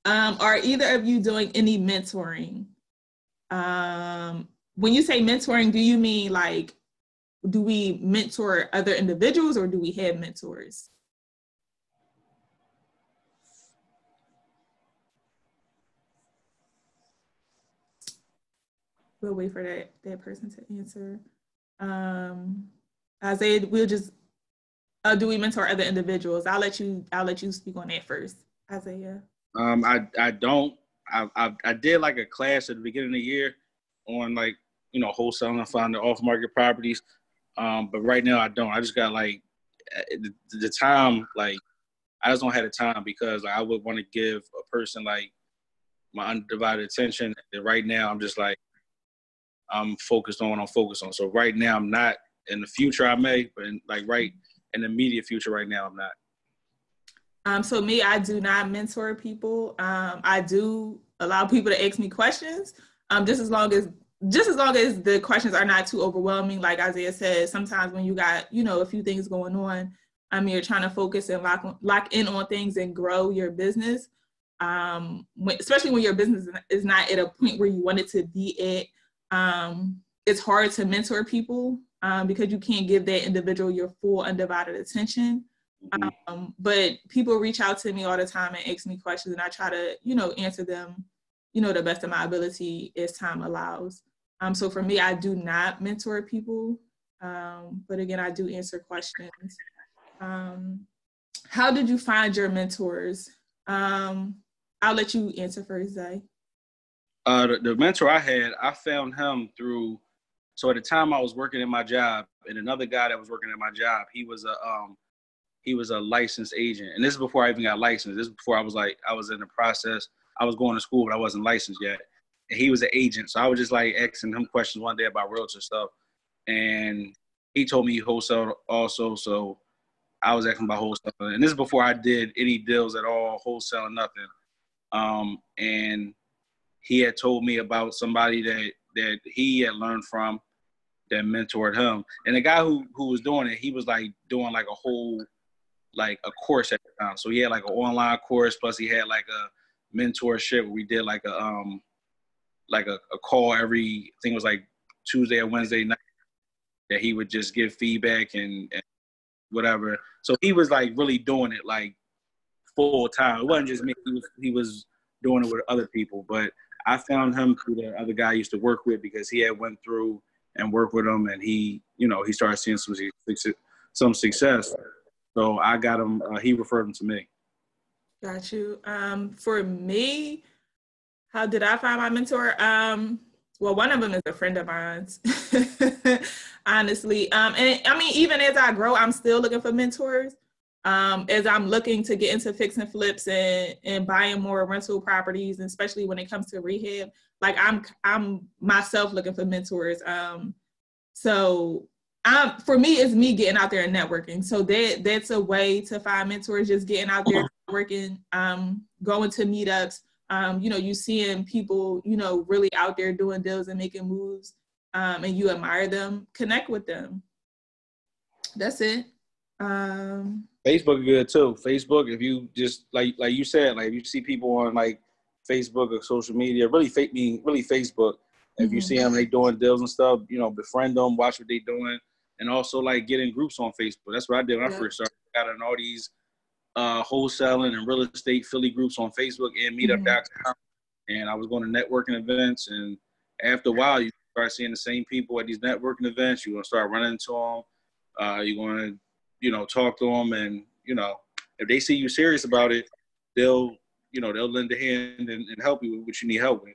Are either of you doing any mentoring? When you say mentoring, do you mean do we mentor other individuals or do we have mentors? We'll wait for that person to answer. Isiah, we'll just do we mentor other individuals? I'll let you speak on that first, Isiah. I don't. I did a class at the beginning of the year on wholesaling and finding off-market properties. But right now I don't. I just got the time. I just don't have the time because I would want to give a person my undivided attention. And right now I'm just I'm focused on what I'm focused on. So right now I'm not. In the future I may, but in the immediate future right now I'm not. So me, I do not mentor people. I do allow people to ask me questions, just as long as the questions are not too overwhelming. Like Isiah said, sometimes when you got, a few things going on, you're trying to focus and lock in on things and grow your business. Especially when your business is not at a point where you want it to be at. It's hard to mentor people because you can't give that individual your full undivided attention. But people reach out to me all the time and ask me questions, and I try to, answer them, the best of my ability as time allows. So for me, I do not mentor people, but again, I do answer questions. How did you find your mentors? I'll let you answer first, Zay. The mentor I had, I found him through. So at the time I was working at my job, and another guy that was working at my job, he was a licensed agent. And this is before I even got licensed. This is before I was in the process. I was going to school, but I wasn't licensed yet. And he was an agent. So I was just like asking him questions one day about realtor stuff. And he told me he wholesale also. So I was asking about wholesale. And this is before I did any deals at all, wholesale, nothing. And he had told me about somebody that he had learned from that mentored him. And the guy who was doing it, he was like doing like a whole, like a course at the time. So he had like an online course, plus he had like a mentorship where we did like a call every, I think it was like Tuesday or Wednesday night, that he would just give feedback and whatever. So he was like really doing it like full time. It wasn't just me. He was doing it with other people. But I found him through the other guy I used to work with, because he had went through and worked with him, and he started seeing some success. So I got him. He referred him to me. Got you. For me, how did I find my mentor? Well, one of them is a friend of mine, honestly. And I mean, even as I grow, I'm still looking for mentors. As I'm looking to get into fix and flips and buying more rental properties, and especially when it comes to rehab, like I'm myself looking for mentors. So for me, it's me getting out there and networking. So that's a way to find mentors, just getting out there, working, going to meetups. You seeing people, really out there doing deals and making moves, and you admire them, connect with them. That's it. Facebook is good too. Facebook, if you just like you said, like if you see people on like Facebook or social media, really Facebook. If you see them, they doing deals and stuff, befriend them, watch what they doing, and also like get in groups on Facebook. That's what I did when I first started. I got in all these wholesaling and real estate Philly groups on Facebook and meetup.com, and I was going to networking events. And after a while, you start seeing the same people at these networking events. You're gonna start running into them. You're going to talk to them, and if they see you serious about it, they'll lend a hand and help you with what you need help with.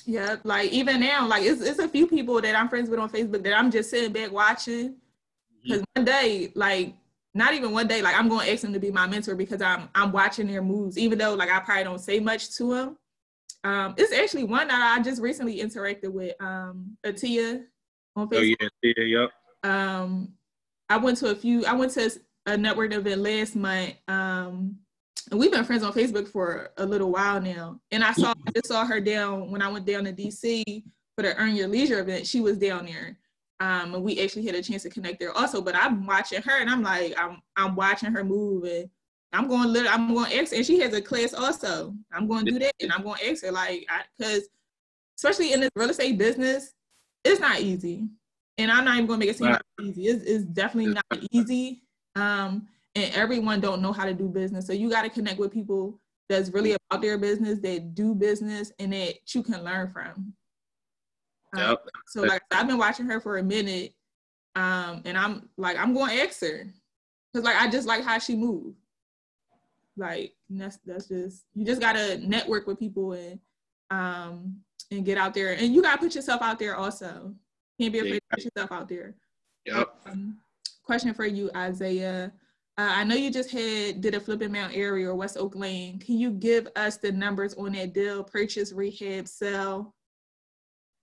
Yeah, like even now, like it's a few people that I'm friends with on Facebook that I'm just sitting back watching, because one day, like not even one day, like I'm going to ask them to be my mentor, because I'm watching their moves, even though like I probably don't say much to them. It's actually one that I just recently interacted with, Isiah on Facebook. Oh yeah, yep. I went to a network event last month, and we've been friends on Facebook for a little while now. And I just saw her down when I went down to DC for the Earn Your Leisure event. She was down there, and we actually had a chance to connect there also. But I'm watching her, and I'm like, I'm watching her move, and I'm going to ask her. And she has a class also. I'm going to do that, and I'm going to ask her, like, because especially in this real estate business, it's not easy. And I'm not even going to make it seem like easy. It's definitely not easy. And everyone don't know how to do business. So you got to connect with people that's really about their business, that do business, and that you can learn from. So like I've been watching her for a minute, and I'm going to ask her, because like I just like how she moves. Like that's just, you just got to network with people and get out there, and you got to put yourself out there also. Can't be afraid to put yourself out there. Yep. Question for you, Isiah. I know you just did a flip in Mount Airy or West Oak Lane. Can you give us the numbers on that deal? Purchase, rehab, sell,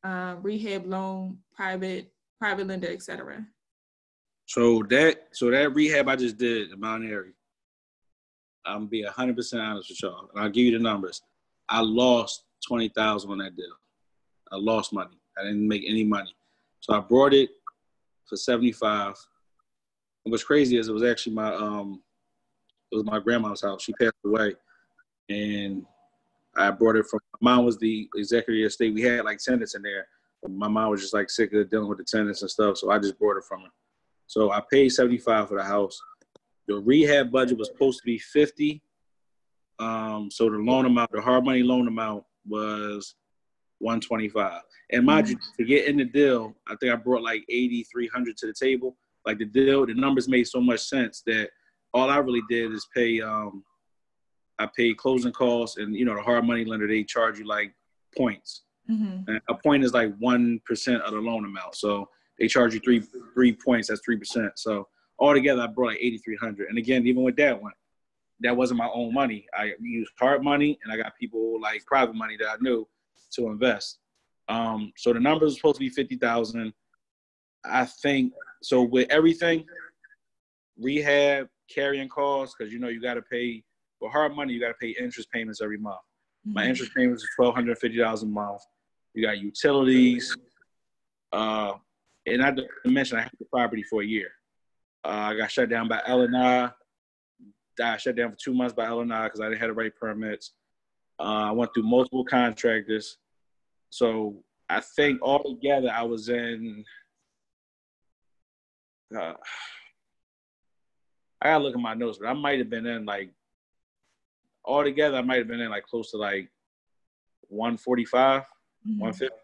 rehab loan, private lender, etc. So that rehab I just did in Mount Airy, I'm gonna be 100% honest with y'all, and I'll give you the numbers. I lost $20,000 on that deal. I lost money. I didn't make any money. So I brought it for 75. And what's crazy is it was actually my grandma's house. She passed away, and I brought it from. My mom was the executive of the estate. We had like tenants in there. My mom was just like sick of dealing with the tenants and stuff, so I just brought it from her. So I paid 75 for the house. The rehab budget was supposed to be 50. So the loan amount, the hard money loan amount was 125. And mind you, to get in the deal, I think I brought like 8,300 to the table. Like the deal, the numbers made so much sense that all I really did is pay. I paid closing costs, and the hard money lender, they charge you like points. Mm-hmm. And a point is like 1% of the loan amount. So they charge you three points. That's 3%. So altogether, I brought like 8,300. And again, even with that one, that wasn't my own money. I used hard money, and I got people like private money that I knew to invest. So the numbers were supposed to be 50,000. I think so with everything, rehab, carrying costs, because you got to pay for hard money. You got to pay interest payments every month. Mm-hmm. My interest payments are $1,250 a month. You got utilities, and I didn't mention I had the property for a year. I got shut down by L&I. I shut down for 2 months by L&I because I didn't have the right permits. I went through multiple contractors. So I think altogether I was in, I gotta look at my notes, but I might have been in like, altogether I might have been in like close to like 145, 150.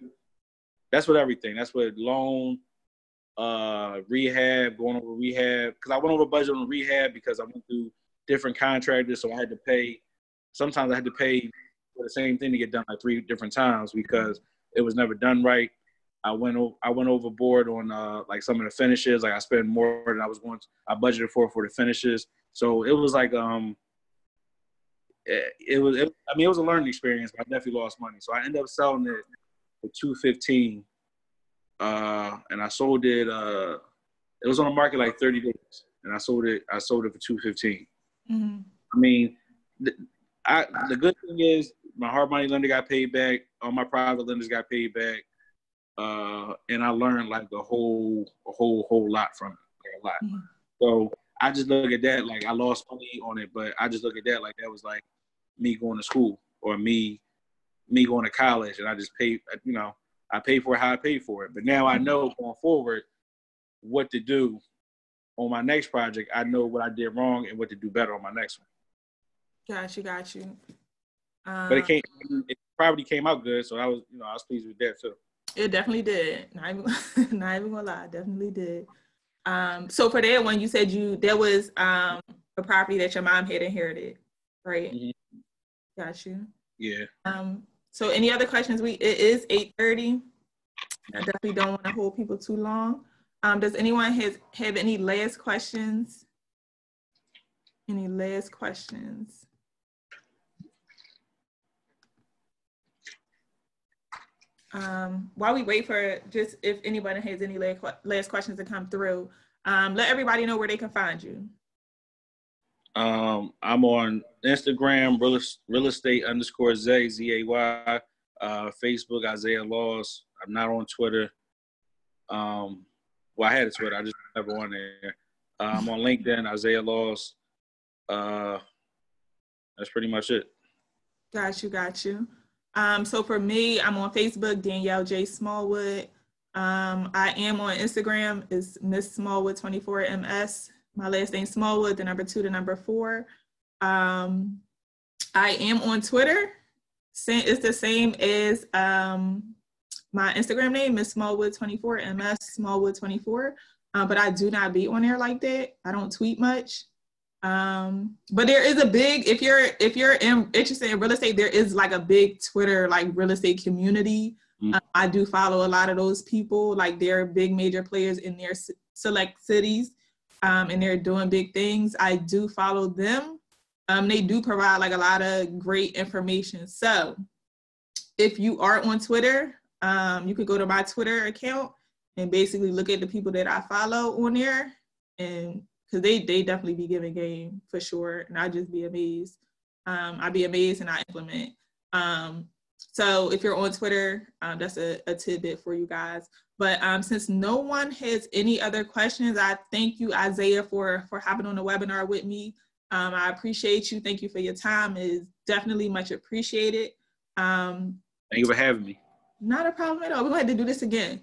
That's with everything. That's with loan, rehab, going over rehab. Because I went over budget on rehab because I went through different contractors, so I had to pay. Sometimes I had to pay for the same thing to get done like 3 different times because it was never done right. I went overboard on like some of the finishes. Like I spent more than I was going to. I budgeted for the finishes. So it was like it was a learning experience, but I definitely lost money. So I ended up selling it for $215, and I sold it. It was on the market like 30 days, and I sold it for $215. Mm-hmm. I mean, the good thing is my hard money lender got paid back. All my private lenders got paid back, and I learned like a whole lot from it, like a lot. Mm-hmm. So I just look at that like I lost money on it, but I just look at that like that was like me going to school or me going to college, and I just paid. I paid for it how I paid for it. But now I know going forward what to do on my next project. I know what I did wrong and what to do better on my next one. Got you. But it probably came out good, so I was pleased with that too. It definitely did. Not even gonna lie, definitely did. So for that one, you said there was a property that your mom had inherited, right? Mm-hmm. Got you. Yeah. So any other questions? It is 8:30. I definitely don't want to hold people too long. Does anyone have any last questions? Any last questions? While we wait for just if anybody has any last questions to come through, let everybody know where they can find you. I'm on Instagram, real estate _Zay, ZAY, Facebook, Isiah Laws. I'm not on Twitter. Well, I had a Twitter, I just never on there. I'm on LinkedIn, Isiah Laws. That's pretty much it. Got you. So for me, I'm on Facebook, Danielle J. Smallwood. I am on Instagram, it's Miss Smallwood 24 MS. My last name Smallwood, the number 2, the number 4. I am on Twitter. It's the same as my Instagram name, Miss Smallwood 24 MS Smallwood 24. But I do not be on there like that. I don't tweet much. But there is a big, if you're interested in real estate, there is like a big Twitter like real estate community. I do follow a lot of those people. Like they're big major players in their select cities, and they're doing big things. I do follow them. They do provide like a lot of great information. So if you are on Twitter, you could go to my Twitter account and basically look at the people that I follow on there, and because they definitely be giving game for sure, and I just be amazed. I be amazed and I implement. So if you're on Twitter, that's a tidbit for you guys. But since no one has any other questions, I thank you, Isiah, for hopping on the webinar with me. I appreciate you. Thank you for your time. It is definitely much appreciated. Thank you for having me. Not a problem at all. We're going to have to do this again.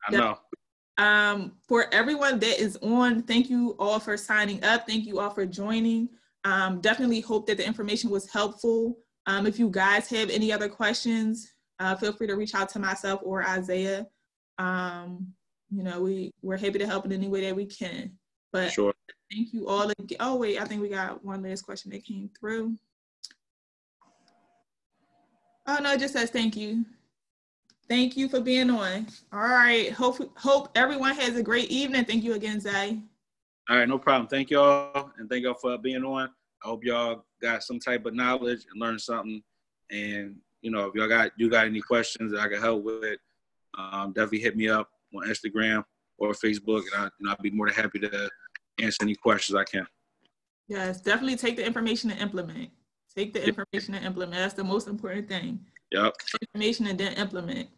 I know. For everyone that is on, thank you all for signing up. Thank you all for joining. Definitely hope that the information was helpful. If you guys have any other questions, feel free to reach out to myself or Isiah. You know, we're happy to help in any way that we can. But sure. Thank you all. Oh, wait, I think we got one last question that came through. Oh, no, it just says thank you. Thank you for being on. All right. Hope everyone has a great evening. Thank you again, Zay. All right, no problem. Thank y'all, and thank y'all for being on. I hope y'all got some type of knowledge and learned something. And, you know, if y'all got any questions that I can help with, definitely hit me up on Instagram or Facebook, and I'll be more than happy to answer any questions I can. Yes, definitely take the information and implement. Take the information and implement. That's the most important thing. Yep. Information and then implement.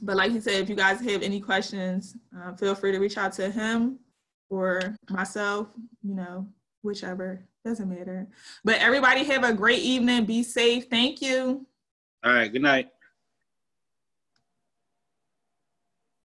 But like he said, if you guys have any questions, feel free to reach out to him or myself, you know, whichever, doesn't matter. But everybody have a great evening. Be safe. Thank you. All right. Good night.